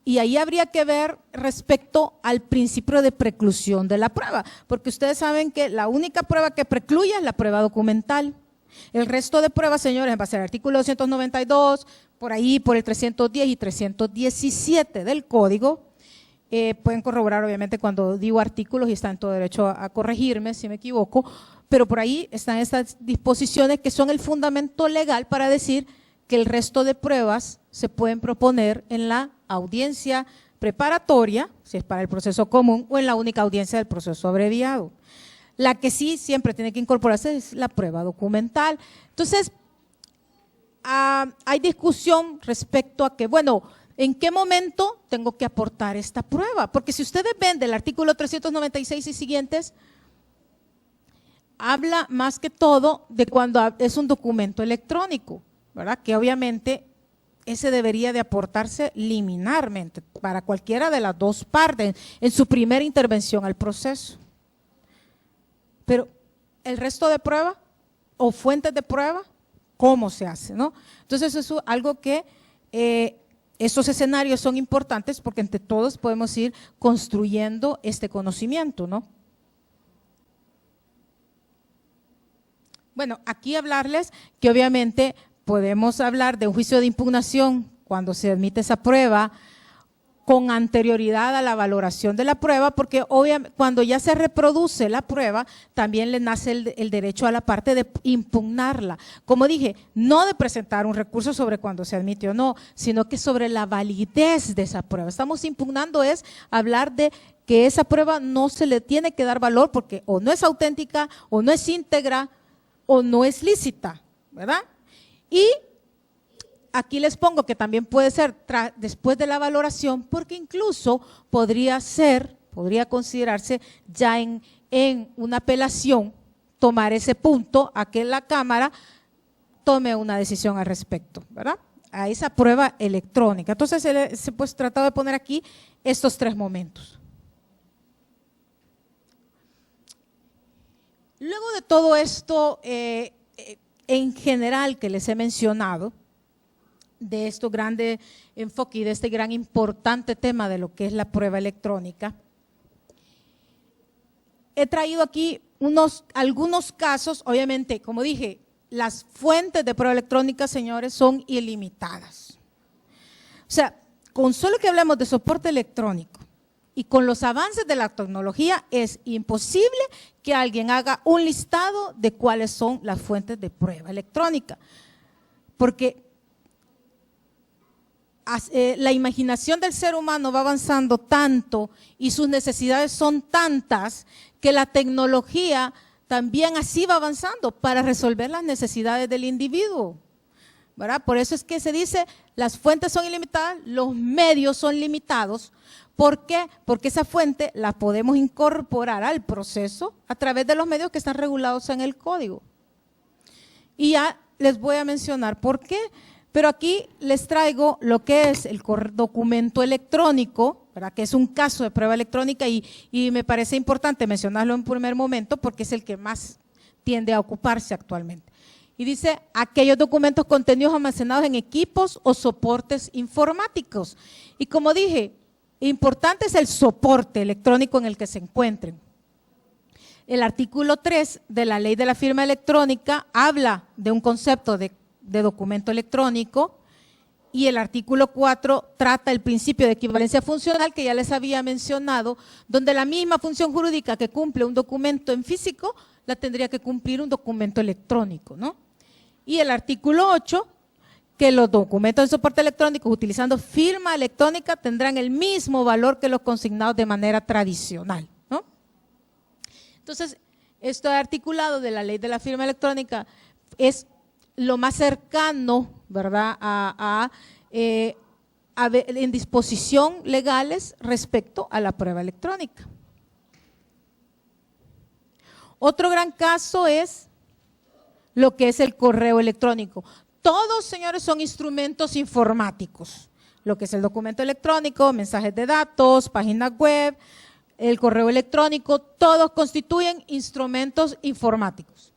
y ahí habría que ver respecto al principio de preclusión de la prueba, porque ustedes saben que la única prueba que precluye es la prueba documental. El resto de pruebas, señores, va a ser el artículo 292, por ahí por el 310 y 317 del Código. Pueden corroborar, obviamente, cuando digo artículos y están en todo derecho a corregirme si me equivoco, pero por ahí están estas disposiciones que son el fundamento legal para decir que el resto de pruebas se pueden proponer en la audiencia preparatoria, si es para el proceso común, o en la única audiencia del proceso abreviado. La que sí siempre tiene que incorporarse es la prueba documental. Entonces, hay discusión respecto a que, bueno, ¿en qué momento tengo que aportar esta prueba? Porque si ustedes ven del artículo 396 y siguientes, habla más que todo de cuando es un documento electrónico, ¿verdad? Que obviamente ese debería de aportarse liminarmente para cualquiera de las dos partes en su primera intervención al proceso. Pero el resto de prueba o fuentes de prueba, ¿cómo se hace, no? Entonces eso es algo que estos escenarios son importantes porque entre todos podemos ir construyendo este conocimiento, ¿no? Bueno, aquí hablarles que obviamente podemos hablar de un juicio de impugnación cuando se admite esa prueba con anterioridad a la valoración de la prueba, porque obviamente cuando ya se reproduce la prueba, también le nace el derecho a la parte de impugnarla. Como dije, no de presentar un recurso sobre cuando se admite o no, sino que sobre la validez de esa prueba. Estamos impugnando es hablar de que esa prueba no se le tiene que dar valor porque o no es auténtica, o no es íntegra, o no es lícita, ¿verdad? Y aquí les pongo que también puede ser después de la valoración, porque incluso podría considerarse ya en una apelación, tomar ese punto a que la Cámara tome una decisión al respecto, ¿verdad? A esa prueba electrónica. Entonces, se pues tratado de poner aquí estos tres momentos. Luego de todo esto, en general que les he mencionado, de este grande enfoque y de este gran importante tema de lo que es la prueba electrónica, he traído aquí algunos casos. Obviamente, como dije, las fuentes de prueba electrónica, señores, son ilimitadas. O sea, con solo que hablemos de soporte electrónico y con los avances de la tecnología, es imposible que alguien haga un listado de cuáles son las fuentes de prueba electrónica, porque la imaginación del ser humano va avanzando tanto y sus necesidades son tantas que la tecnología también así va avanzando para resolver las necesidades del individuo, ¿verdad? Por eso es que se dice, las fuentes son ilimitadas, los medios son limitados. ¿Por qué? Porque esa fuente la podemos incorporar al proceso a través de los medios que están regulados en el código. Y ya les voy a mencionar por qué. Pero aquí les traigo lo que es el documento electrónico, ¿verdad? Que es un caso de prueba electrónica y me parece importante mencionarlo en primer momento porque es el que más tiende a ocuparse actualmente. Y dice, aquellos documentos contenidos almacenados en equipos o soportes informáticos. Y como dije, importante es el soporte electrónico en el que se encuentren. El artículo 3 de la Ley de la Firma Electrónica habla de un concepto de documento electrónico y el artículo 4 trata el principio de equivalencia funcional que ya les había mencionado, donde la misma función jurídica que cumple un documento en físico la tendría que cumplir un documento electrónico, ¿no? Y el artículo 8, que los documentos de soporte electrónico utilizando firma electrónica tendrán el mismo valor que los consignados de manera tradicional, ¿no? Entonces, esto articulado de la Ley de la Firma Electrónica es lo más cercano, ¿verdad?, en disposición legales respecto a la prueba electrónica. Otro gran caso es lo que es el correo electrónico. Todos, señores, son instrumentos informáticos. Lo que es el documento electrónico, mensajes de datos, páginas web, el correo electrónico, todos constituyen instrumentos informáticos.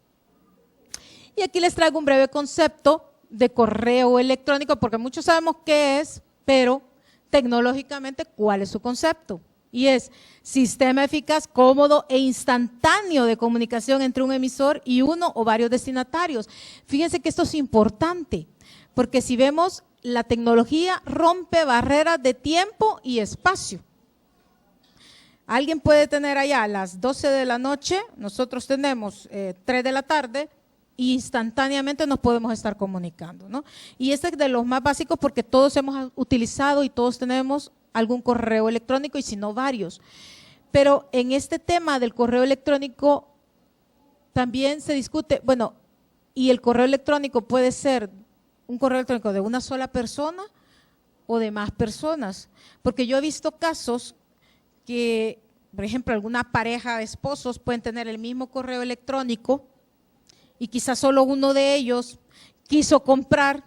Y aquí les traigo un breve concepto de correo electrónico, porque muchos sabemos qué es, pero tecnológicamente, ¿cuál es su concepto? Y es sistema eficaz, cómodo e instantáneo de comunicación entre un emisor y uno o varios destinatarios. Fíjense que esto es importante, porque si vemos, la tecnología rompe barreras de tiempo y espacio. Alguien puede tener allá a las 12 de la noche, nosotros tenemos 3 de la tarde, y instantáneamente nos podemos estar comunicando, ¿no? Y este es de los más básicos porque todos hemos utilizado y todos tenemos algún correo electrónico y si no varios. Pero en este tema del correo electrónico también se discute, bueno, y el correo electrónico puede ser un correo electrónico de una sola persona o de más personas, porque yo he visto casos que, por ejemplo, alguna pareja de esposos pueden tener el mismo correo electrónico y quizás solo uno de ellos quiso comprar,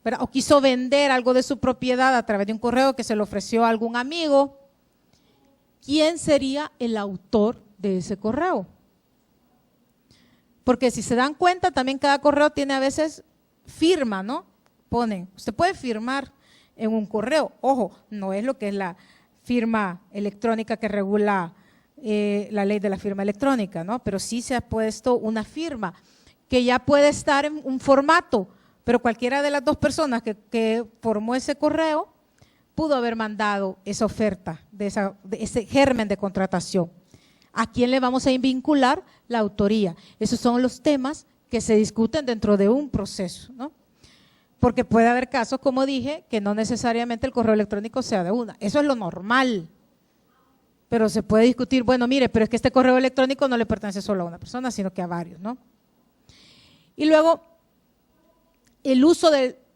¿verdad?, o quiso vender algo de su propiedad a través de un correo que se le ofreció a algún amigo. ¿Quién sería el autor de ese correo? Porque si se dan cuenta, también cada correo tiene a veces firma, ¿no? Ponen, usted puede firmar en un correo. Ojo, no es lo que es la firma electrónica que regula la ley de la firma electrónica, ¿no? Pero sí se ha puesto una firma que ya puede estar en un formato, pero cualquiera de las dos personas que formó ese correo pudo haber mandado esa oferta, de ese germen de contratación. ¿A quién le vamos a vincular la autoría? Esos son los temas que se discuten dentro de un proceso, ¿no? Porque puede haber casos, como dije, que no necesariamente el correo electrónico sea de una. Eso es lo normal. Pero se puede discutir, bueno, mire, pero es que este correo electrónico no le pertenece solo a una persona, sino que a varios, ¿no? Y luego, el uso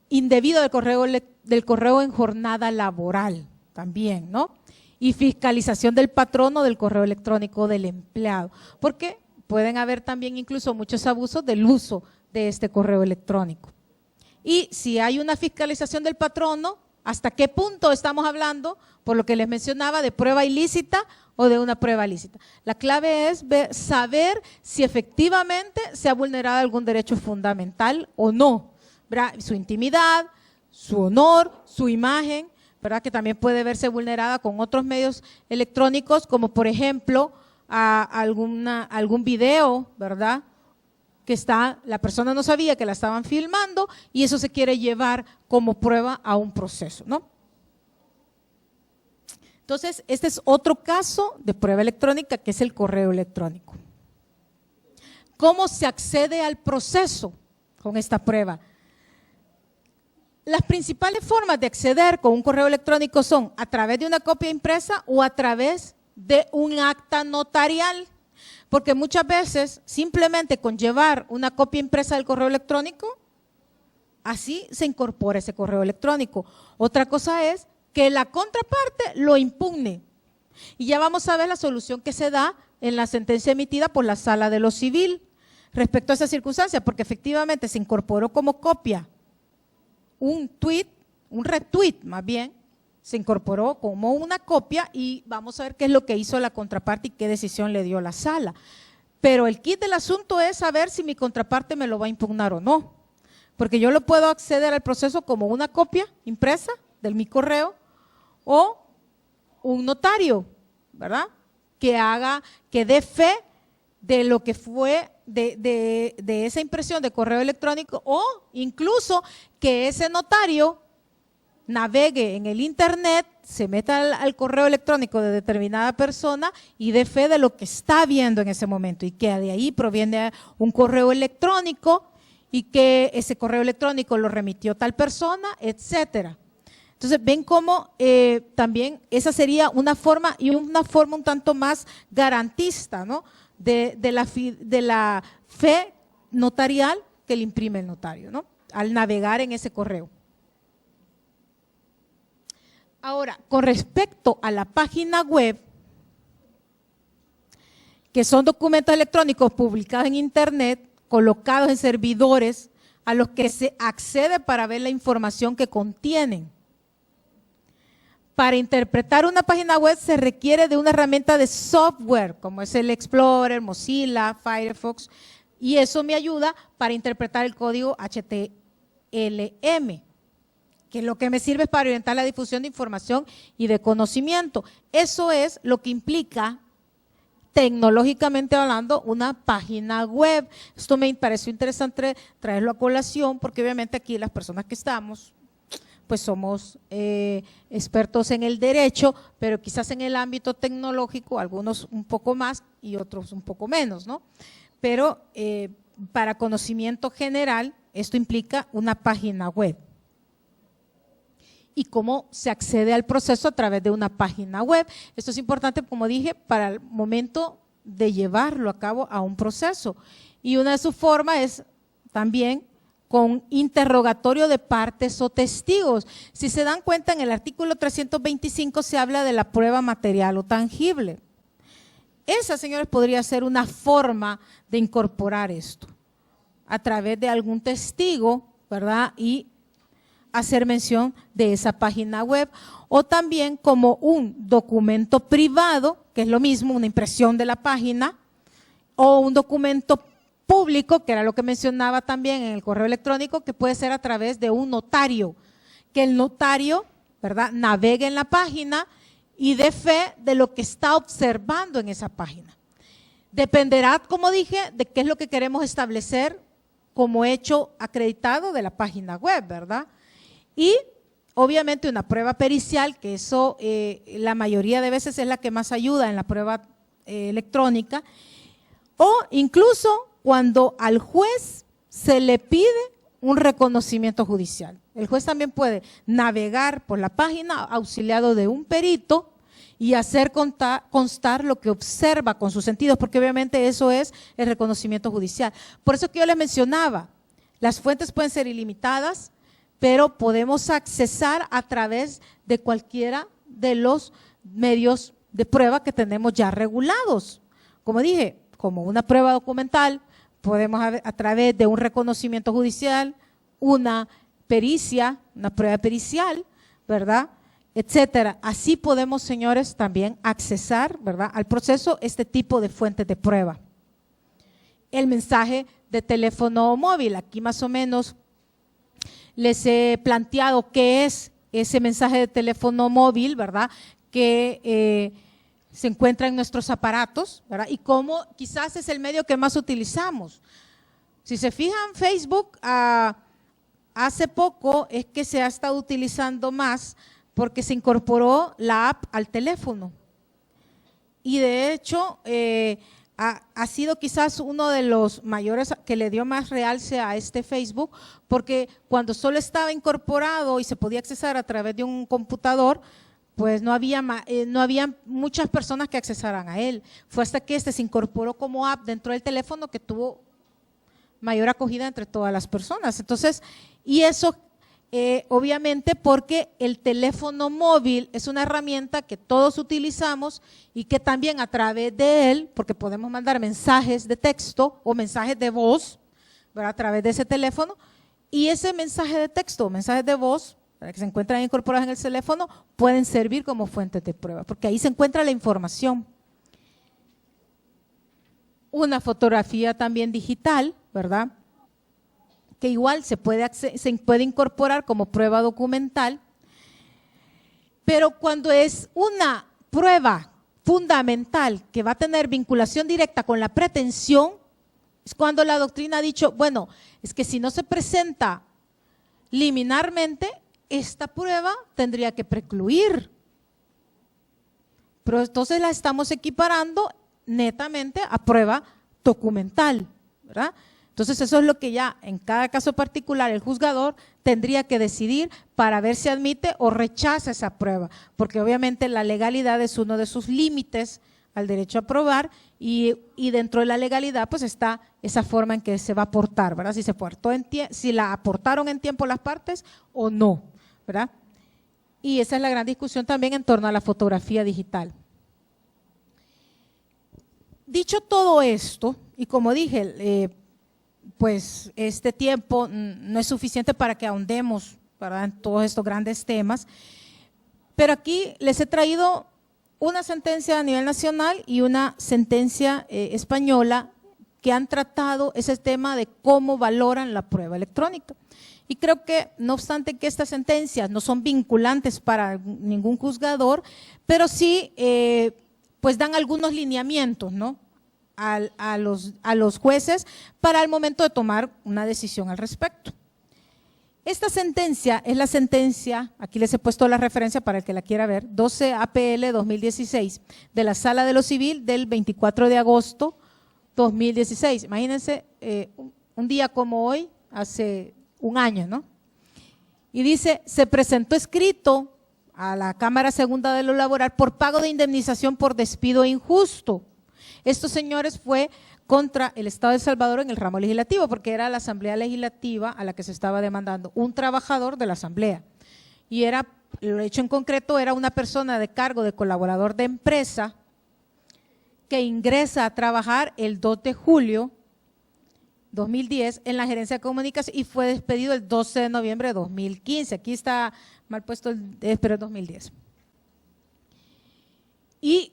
indebido del correo en jornada laboral también, ¿no? Y fiscalización del patrono del correo electrónico del empleado, porque pueden haber también incluso muchos abusos del uso de este correo electrónico. Y si hay una fiscalización del patrono, ¿hasta qué punto estamos hablando? Por lo que les mencionaba, de prueba ilícita o de una prueba lícita. La clave es saber si efectivamente se ha vulnerado algún derecho fundamental o no, ¿verdad? Su intimidad, su honor, su imagen, ¿verdad?, que también puede verse vulnerada con otros medios electrónicos, como por ejemplo algún video, ¿verdad?, que la persona no sabía que la estaban filmando y eso se quiere llevar como prueba a un proceso, ¿no? Entonces, este es otro caso de prueba electrónica, que es el correo electrónico. ¿Cómo se accede al proceso con esta prueba? Las principales formas de acceder con un correo electrónico son a través de una copia impresa o a través de un acta notarial, porque muchas veces simplemente con llevar una copia impresa del correo electrónico, así se incorpora ese correo electrónico. Otra cosa es que la contraparte lo impugne. Y ya vamos a ver la solución que se da en la sentencia emitida por la Sala de lo Civil respecto a esa circunstancia, porque efectivamente se incorporó como copia un retweet más bien, se incorporó como una copia y vamos a ver qué es lo que hizo la contraparte y qué decisión le dio la sala. Pero el kit del asunto es saber si mi contraparte me lo va a impugnar o no, porque yo lo puedo acceder al proceso como una copia impresa de mi correo o un notario, ¿verdad?, que dé fe de lo que fue de esa impresión de correo electrónico, o incluso que ese notario navegue en el internet, se meta al correo electrónico de determinada persona y dé fe de lo que está viendo en ese momento y que de ahí proviene un correo electrónico y que ese correo electrónico lo remitió tal persona, etcétera. Entonces, ven cómo también esa sería una forma un tanto más garantista, ¿no?, de la fe notarial que le imprime el notario, ¿no?, al navegar en ese correo. Ahora, con respecto a la página web, que son documentos electrónicos publicados en internet, colocados en servidores a los que se accede para ver la información que contienen. Para interpretar una página web se requiere de una herramienta de software, como es el Explorer, Mozilla, Firefox, y eso me ayuda para interpretar el código HTML, que lo que me sirve es para orientar la difusión de información y de conocimiento. Eso es lo que implica, tecnológicamente hablando, una página web. Esto me pareció interesante traerlo a colación, porque obviamente aquí las personas que estamos, pues somos expertos en el derecho, pero quizás en el ámbito tecnológico, algunos un poco más y otros un poco menos, ¿no? Pero para conocimiento general, esto implica una página web. Y cómo se accede al proceso a través de una página web. Esto es importante, como dije, para el momento de llevarlo a cabo a un proceso. Y una de sus formas es también con interrogatorio de partes o testigos. Si se dan cuenta, en el artículo 325 se habla de la prueba material o tangible. Esa, señores, podría ser una forma de incorporar esto a través de algún testigo, ¿verdad? Y hacer mención de esa página web, o también como un documento privado, que es lo mismo, una impresión de la página, o un documento público, que era lo que mencionaba también en el correo electrónico, que puede ser a través de un notario, que el notario, ¿verdad?, navegue en la página y dé fe de lo que está observando en esa página. Dependerá, como dije, de qué es lo que queremos establecer como hecho acreditado de la página web, ¿verdad? Y obviamente una prueba pericial, que eso la mayoría de veces es la que más ayuda en la prueba electrónica, o incluso cuando al juez se le pide un reconocimiento judicial. El juez también puede navegar por la página auxiliado de un perito y hacer constar lo que observa con sus sentidos, porque obviamente eso es el reconocimiento judicial. Por eso que yo les mencionaba, las fuentes pueden ser ilimitadas, pero podemos accesar a través de cualquiera de los medios de prueba que tenemos ya regulados. Como dije, como una prueba documental, podemos a través de un reconocimiento judicial, una pericia, una prueba pericial, ¿verdad?, etcétera. Así podemos, señores, también accesar, ¿verdad?, al proceso este tipo de fuentes de prueba. El mensaje de teléfono móvil, aquí más o menos les he planteado qué es ese mensaje de teléfono móvil, ¿verdad?, que se encuentra en nuestros aparatos, ¿verdad?, y cómo quizás es el medio que más utilizamos. Si se fijan, Facebook hace poco es que se ha estado utilizando más porque se incorporó la app al teléfono. Y de hecho, ha sido quizás uno de los mayores que le dio más realce a este Facebook, porque cuando solo estaba incorporado y se podía accesar a través de un computador, pues no había muchas personas que accesaran a él. Fue hasta que se incorporó como app dentro del teléfono que tuvo mayor acogida entre todas las personas. Entonces, y eso obviamente porque el teléfono móvil es una herramienta que todos utilizamos y que también a través de él, porque podemos mandar mensajes de texto o mensajes de voz, ¿verdad?, a través de ese teléfono, y ese mensaje de texto o mensajes de voz, ¿verdad?, que se encuentran incorporados en el teléfono, pueden servir como fuentes de prueba, porque ahí se encuentra la información. Una fotografía también digital, ¿verdad?, que igual se puede incorporar como prueba documental, pero cuando es una prueba fundamental que va a tener vinculación directa con la pretensión, es cuando la doctrina ha dicho, bueno, es que si no se presenta liminarmente, esta prueba tendría que precluir. Pero entonces la estamos equiparando netamente a prueba documental, ¿verdad? Entonces eso es lo que ya en cada caso particular el juzgador tendría que decidir para ver si admite o rechaza esa prueba, porque obviamente la legalidad es uno de sus límites al derecho a probar y dentro de la legalidad pues está esa forma en que se va a aportar, ¿verdad? Si la aportaron en tiempo las partes o no, ¿verdad? Y esa es la gran discusión también en torno a la fotografía digital. Dicho todo esto, y como dije, pues este tiempo no es suficiente para que ahondemos, ¿verdad?, en todos estos grandes temas, pero aquí les he traído una sentencia a nivel nacional y una sentencia española que han tratado ese tema de cómo valoran la prueba electrónica. Y creo que, no obstante que estas sentencias no son vinculantes para ningún juzgador, pero sí pues dan algunos lineamientos, ¿no?, a los jueces para el momento de tomar una decisión al respecto. Esta sentencia es la sentencia, aquí les he puesto la referencia para el que la quiera ver, 12 APL 2016 de la Sala de lo Civil del 24 de agosto 2016. Imagínense, un día como hoy, hace un año, ¿no? Y dice, se presentó escrito a la Cámara Segunda de lo Laboral por pago de indemnización por despido injusto. Estos señores fue contra el Estado de El Salvador en el ramo legislativo, porque era la Asamblea Legislativa a la que se estaba demandando, un trabajador de la Asamblea. Y era, lo hecho en concreto, era una persona de cargo de colaborador de empresa que ingresa a trabajar el 2 de julio 2010 en la gerencia de comunicación y fue despedido el 12 de noviembre de 2015. Aquí está mal puesto, pero es 2010. Y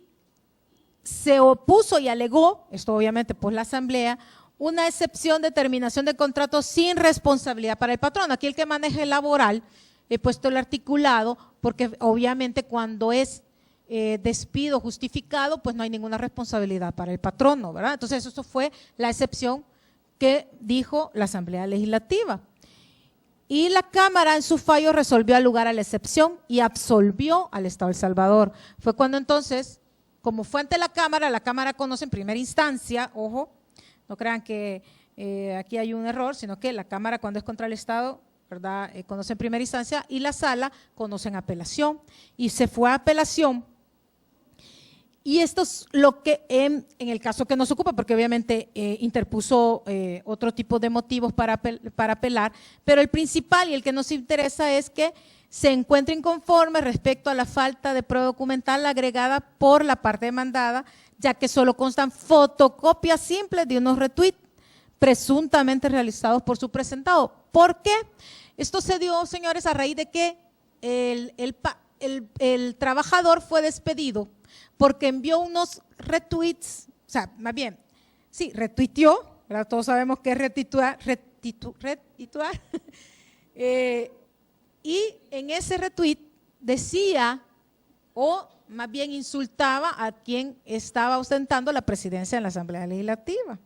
se opuso y alegó, esto obviamente por la asamblea, una excepción de terminación de contrato sin responsabilidad para el patrón. Aquí el que maneja el laboral, he puesto el articulado, porque obviamente cuando es despido justificado, pues no hay ninguna responsabilidad para el patrono, ¿verdad? Entonces eso fue la excepción que dijo la Asamblea Legislativa. Y la Cámara en su fallo resolvió al lugar a la excepción y absolvió al Estado de El Salvador. Fue cuando entonces, como fue ante la Cámara conoce en primera instancia, ojo, no crean que aquí hay un error, sino que la Cámara cuando es contra el Estado, ¿verdad? Conoce en primera instancia y la Sala conoce en apelación. Y se fue a apelación. Y esto es lo que en el caso que nos ocupa, porque obviamente interpuso otro tipo de motivos para apelar, pero el principal y el que nos interesa es que se encuentra inconforme respecto a la falta de prueba documental agregada por la parte demandada, ya que solo constan fotocopias simples de unos retweets presuntamente realizados por su presentado. ¿Por qué? Esto se dio, señores, a raíz de que el trabajador fue despedido porque envió unos retweets, o sea, más bien, sí, retuiteó, ¿verdad? Todos sabemos que es retituar, y en ese retweet decía, o más bien insultaba a quien estaba ostentando la presidencia en la Asamblea Legislativa.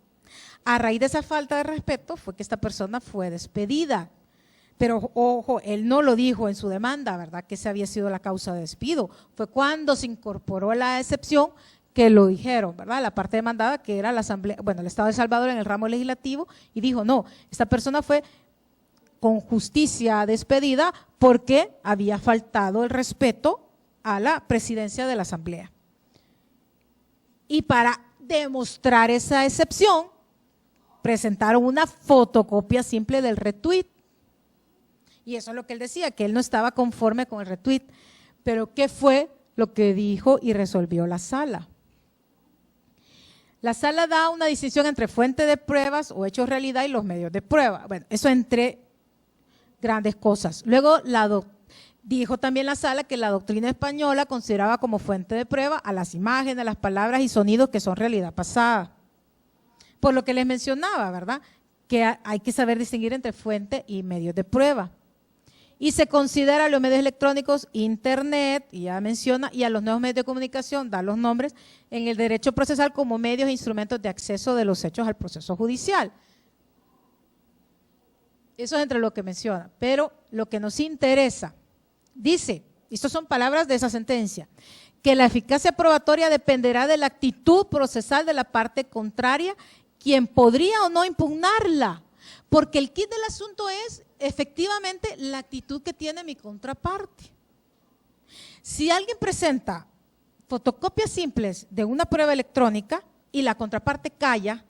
A raíz de esa falta de respeto fue que esta persona fue despedida. Pero, ojo, él no lo dijo en su demanda, ¿verdad? Que esa había sido la causa de despido. Fue cuando se incorporó la excepción que lo dijeron, ¿verdad? La parte demandada, que era la Asamblea, bueno, el Estado de El Salvador en el ramo legislativo, y dijo, no, esta persona fue con justicia despedida porque había faltado el respeto a la presidencia de la Asamblea. Y para demostrar esa excepción, presentaron una fotocopia simple del retweet. Y eso es lo que él decía, que él no estaba conforme con el retweet. Pero ¿qué fue lo que dijo y resolvió la Sala? La Sala da una distinción entre fuente de pruebas o hechos realidad y los medios de prueba. Bueno, eso entre grandes cosas. Luego dijo también la Sala que la doctrina española consideraba como fuente de prueba a las imágenes, las palabras y sonidos que son realidad pasada. Por lo que les mencionaba, ¿verdad? Que hay que saber distinguir entre fuente y medios de prueba. Y se considera a los medios electrónicos, internet, y ya menciona, y a los nuevos medios de comunicación, da los nombres, en el derecho procesal como medios e instrumentos de acceso de los hechos al proceso judicial. Eso es entre lo que menciona, pero lo que nos interesa, dice, y estas son palabras de esa sentencia, que la eficacia probatoria dependerá de la actitud procesal de la parte contraria, quien podría o no impugnarla, porque el kit del asunto es efectivamente la actitud que tiene mi contraparte. Si alguien presenta fotocopias simples de una prueba electrónica y la contraparte calla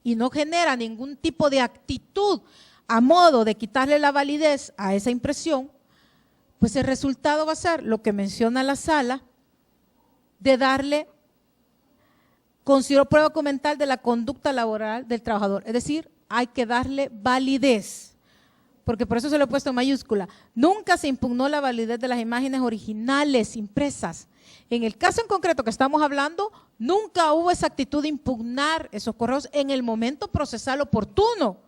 y no genera ningún tipo de actitud a modo de quitarle la validez a esa impresión, pues el resultado va a ser lo que menciona la Sala, de darle, considero prueba documental de la conducta laboral del trabajador, es decir, hay que darle validez, porque por eso se lo he puesto en mayúscula. Nunca se impugnó la validez de las imágenes originales impresas. En el caso en concreto que estamos hablando, nunca hubo esa actitud de impugnar esos correos en el momento procesal oportuno,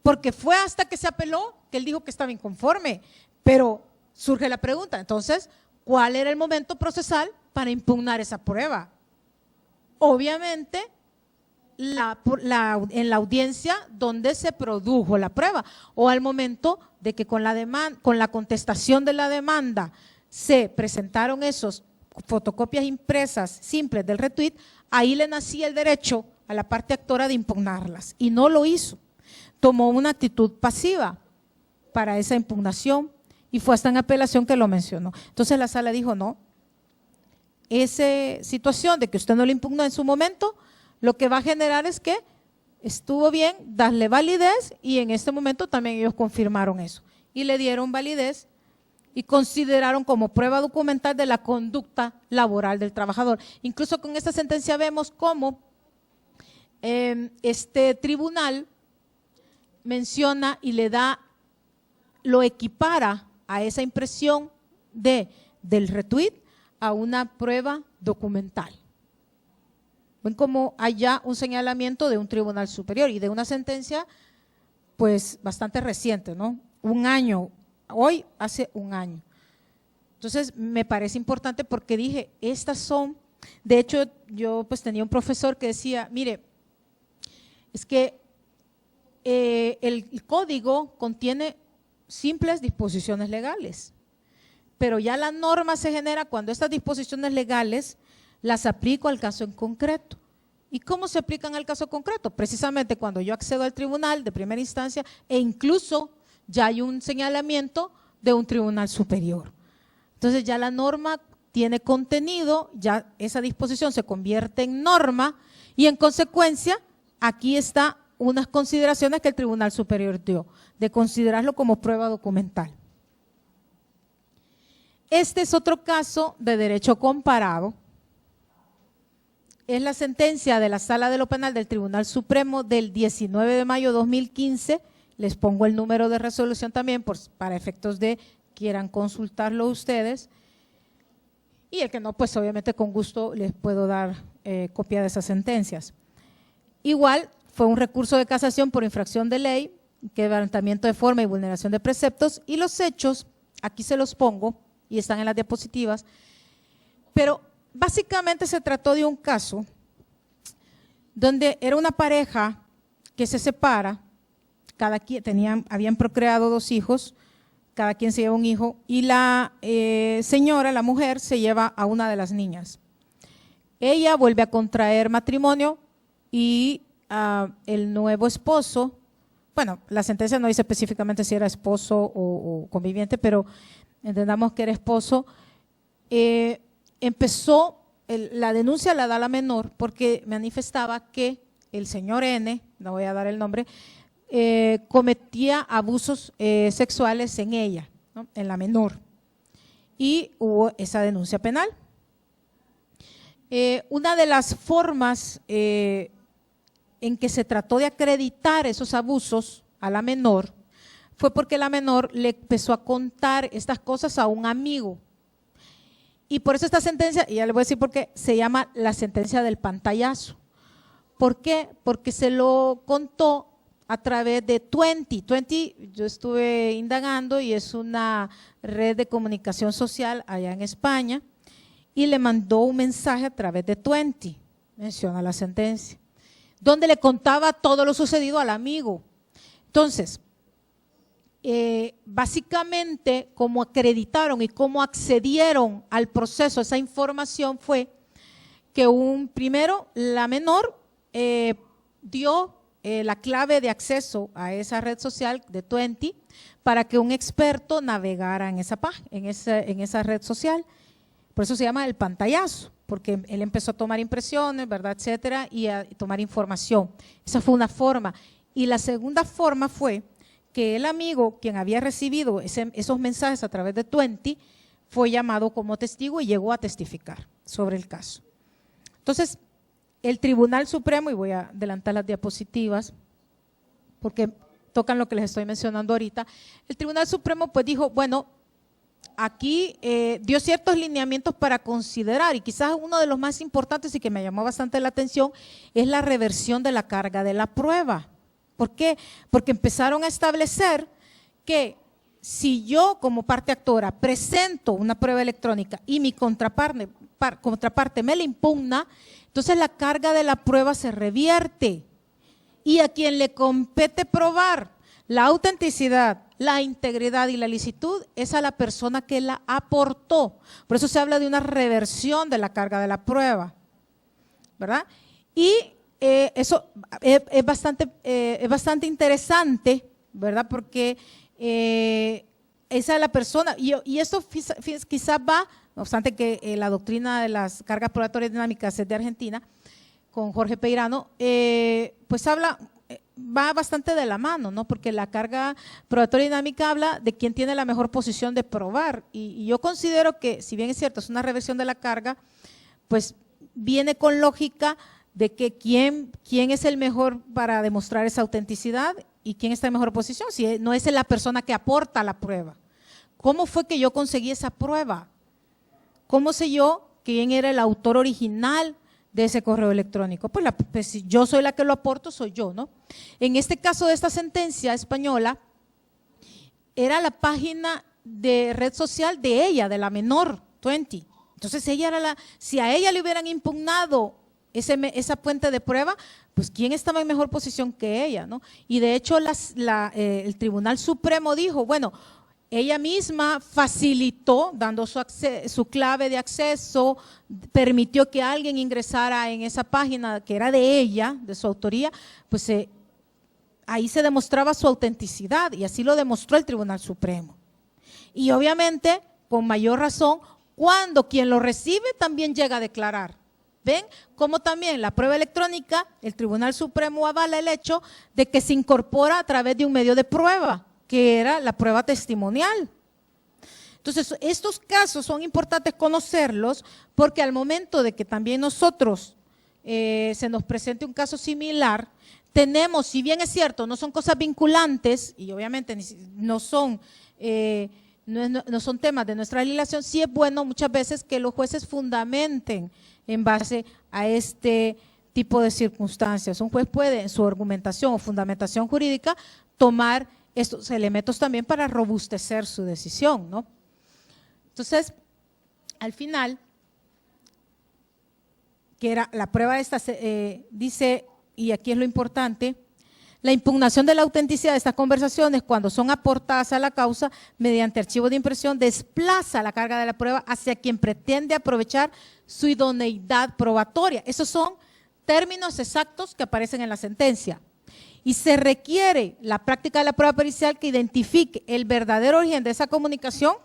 porque fue hasta que se apeló que él dijo que estaba inconforme. Pero surge la pregunta, entonces, ¿cuál era el momento procesal para impugnar esa prueba? Obviamente, en la audiencia donde se produjo la prueba, o al momento de que con la contestación de la demanda se presentaron esos fotocopias impresas simples del retweet, ahí le nacía el derecho a la parte actora de impugnarlas y no lo hizo. Tomó una actitud pasiva para esa impugnación y fue hasta en apelación que lo mencionó. Entonces la sala dijo no, esa situación de que usted no le impugnó en su momento, lo que va a generar es que estuvo bien darle validez y en este momento también ellos confirmaron eso y le dieron validez y consideraron como prueba documental de la conducta laboral del trabajador. Incluso con esta sentencia vemos cómo este tribunal menciona y le da, lo equipara a esa impresión del retweet a una prueba documental. Ven como hay ya un señalamiento de un tribunal superior y de una sentencia pues bastante reciente, ¿no? Un año, hoy hace un año. Entonces me parece importante porque dije, estas son, de hecho yo pues tenía un profesor que decía, mire, es que el código contiene simples disposiciones legales, pero ya la norma se genera cuando estas disposiciones legales las aplico al caso en concreto. ¿Y cómo se aplican al caso concreto? Precisamente cuando yo accedo al tribunal de primera instancia e incluso ya hay un señalamiento de un tribunal superior. Entonces ya la norma tiene contenido, ya esa disposición se convierte en norma y en consecuencia aquí está unas consideraciones que el tribunal superior dio, de considerarlo como prueba documental. Este es otro caso de derecho comparado. Es la sentencia de la Sala de lo Penal del Tribunal Supremo del 19 de mayo de 2015. Les pongo el número de resolución también para efectos de quieran consultarlo ustedes. Y el que no, pues obviamente con gusto les puedo dar copia de esas sentencias. Igual fue un recurso de casación por infracción de ley, quebrantamiento de forma y vulneración de preceptos, y los hechos, aquí se los pongo y están en las diapositivas, pero básicamente se trató de un caso donde era una pareja que se separa, cada quien habían procreado 2 hijos, cada quien se lleva un hijo y la señora, la mujer, se lleva a una de las niñas. Ella vuelve a contraer matrimonio y el nuevo esposo, bueno, la sentencia no dice específicamente si era esposo o conviviente, pero entendamos que era esposo, empezó, la denuncia la da la menor porque manifestaba que el señor N, no voy a dar el nombre, cometía abusos sexuales en ella, ¿no? En la menor, y hubo esa denuncia penal. Una de las formas en que se trató de acreditar esos abusos a la menor fue porque la menor le empezó a contar estas cosas a un amigo. Y por eso esta sentencia, y ya le voy a decir por qué, se llama la sentencia del pantallazo. ¿Por qué? Porque se lo contó a través de Twenty. Twenty, yo estuve indagando y es una red de comunicación social allá en España, y le mandó un mensaje a través de Twenty, menciona la sentencia, donde le contaba todo lo sucedido al amigo. Entonces, básicamente, como acreditaron y cómo accedieron al proceso, esa información fue que primero la menor dio la clave de acceso a esa red social de Twenty para que un experto navegara en esa red social. Por eso se llama el pantallazo, porque él empezó a tomar impresiones, ¿verdad?, etcétera, y a tomar información. Esa fue una forma. Y la segunda forma fue que el amigo, quien había recibido esos mensajes a través de Twenty, fue llamado como testigo y llegó a testificar sobre el caso. Entonces, el Tribunal Supremo, y voy a adelantar las diapositivas porque tocan lo que les estoy mencionando ahorita, el Tribunal Supremo pues dijo, bueno, aquí dio ciertos lineamientos para considerar, y quizás uno de los más importantes y que me llamó bastante la atención es la reversión de la carga de la prueba. ¿Por qué? Porque empezaron a establecer que si yo como parte actora presento una prueba electrónica y mi contraparte me la impugna, entonces la carga de la prueba se revierte y a quien le compete probar la autenticidad, la integridad y la licitud es a la persona que la aportó. Por eso se habla de una reversión de la carga de la prueba, ¿verdad? Y eso es bastante interesante, ¿verdad? Porque esa es la persona, y esto quizás va, no obstante que la doctrina de las cargas probatorias dinámicas es de Argentina, con Jorge Peirano, pues va bastante de la mano, ¿no? Porque la carga probatoria dinámica habla de quién tiene la mejor posición de probar, y yo considero que, si bien es cierto, es una reversión de la carga, pues viene con lógica de que quién es el mejor para demostrar esa autenticidad y quién está en mejor posición, si no es la persona que aporta la prueba. ¿Cómo fue que yo conseguí esa prueba? ¿Cómo sé yo quién era el autor original de ese correo electrónico? Pues si yo soy la que lo aporto, soy yo, ¿no? En este caso de esta sentencia española, era la página de red social de ella, de la menor, 20. Entonces ella era si a ella le hubieran impugnado esa fuente de prueba, pues ¿quién estaba en mejor posición que ella, no? Y de hecho el Tribunal Supremo dijo, bueno, ella misma facilitó, dando su clave de acceso, permitió que alguien ingresara en esa página que era de ella, de su autoría, pues ahí se demostraba su autenticidad, y así lo demostró el Tribunal Supremo. Y obviamente, con mayor razón, cuando quien lo recibe también llega a declarar. ¿Ven? Como también la prueba electrónica, el Tribunal Supremo avala el hecho de que se incorpora a través de un medio de prueba, que era la prueba testimonial. Entonces, estos casos son importantes conocerlos, porque al momento de que también nosotros se nos presente un caso similar, tenemos, si bien es cierto, no son cosas vinculantes, y obviamente no son temas de nuestra legislación, sí es bueno muchas veces que los jueces fundamenten en base a este tipo de circunstancias. Un juez puede, en su argumentación o fundamentación jurídica, tomar estos elementos también para robustecer su decisión, ¿no? Entonces, al final, que era la prueba esta, dice, y aquí es lo importante, la impugnación de la autenticidad de estas conversaciones, cuando son aportadas a la causa mediante archivo de impresión, desplaza la carga de la prueba hacia quien pretende aprovechar su idoneidad probatoria. Esos son términos exactos que aparecen en la sentencia. Y se requiere la práctica de la prueba pericial que identifique el verdadero origen de esa comunicación,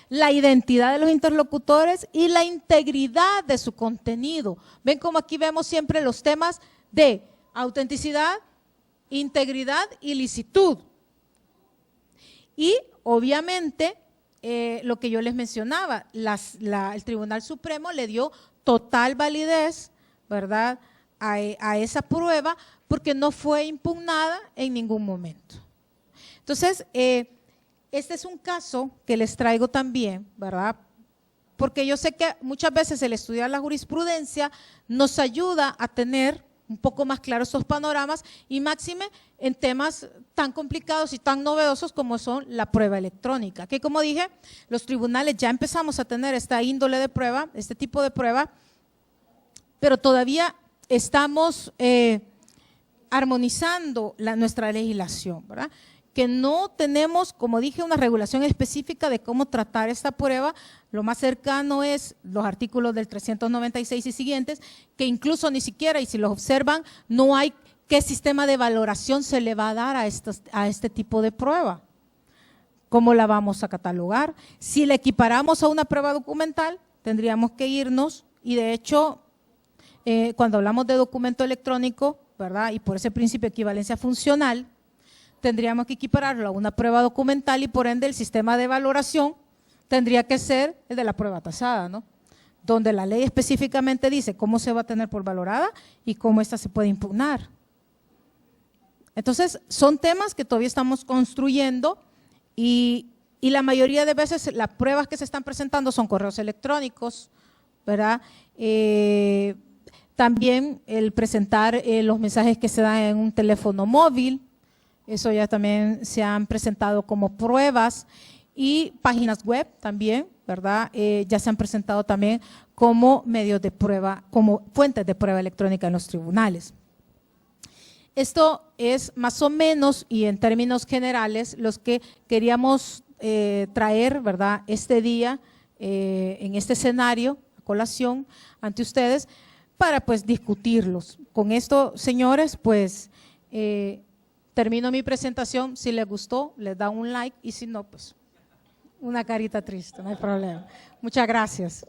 la identidad de los interlocutores y la integridad de su contenido. Ven como aquí vemos siempre los temas de autenticidad, integridad y licitud. Y obviamente lo que yo les mencionaba, el Tribunal Supremo le dio total validez, ¿verdad?, a esa prueba, porque no fue impugnada en ningún momento. Entonces, este es un caso que les traigo también, ¿verdad?, porque yo sé que muchas veces el estudiar la jurisprudencia nos ayuda a tener un poco más claros estos panoramas, y máxime en temas tan complicados y tan novedosos como son la prueba electrónica, que como dije, los tribunales ya empezamos a tener esta índole de prueba, este tipo de prueba, pero todavía estamos armonizando nuestra legislación, ¿verdad? Que no tenemos, como dije, una regulación específica de cómo tratar esta prueba. Lo más cercano es los artículos del 396 y siguientes, que incluso ni siquiera, y si los observan, no hay qué sistema de valoración se le va a dar a este tipo de prueba. ¿Cómo la vamos a catalogar? Si la equiparamos a una prueba documental, tendríamos que irnos, y de hecho, cuando hablamos de documento electrónico, ¿verdad?, y por ese principio de equivalencia funcional, tendríamos que equipararlo a una prueba documental, y por ende el sistema de valoración tendría que ser el de la prueba tasada, ¿no?, donde la ley específicamente dice cómo se va a tener por valorada y cómo ésta se puede impugnar. Entonces, son temas que todavía estamos construyendo, y la mayoría de veces las pruebas que se están presentando son correos electrónicos, ¿verdad? También el presentar los mensajes que se dan en un teléfono móvil, eso ya también se han presentado como pruebas, y páginas web también, ¿verdad? Ya se han presentado también como medios de prueba, como fuentes de prueba electrónica en los tribunales. Esto es más o menos, y en términos generales, los que queríamos traer, ¿verdad?, este día, en este escenario, a colación, ante ustedes, para pues discutirlos. Con esto, señores, pues termino mi presentación. Si les gustó, les da un like y si no, pues una carita triste, no hay problema. Muchas gracias.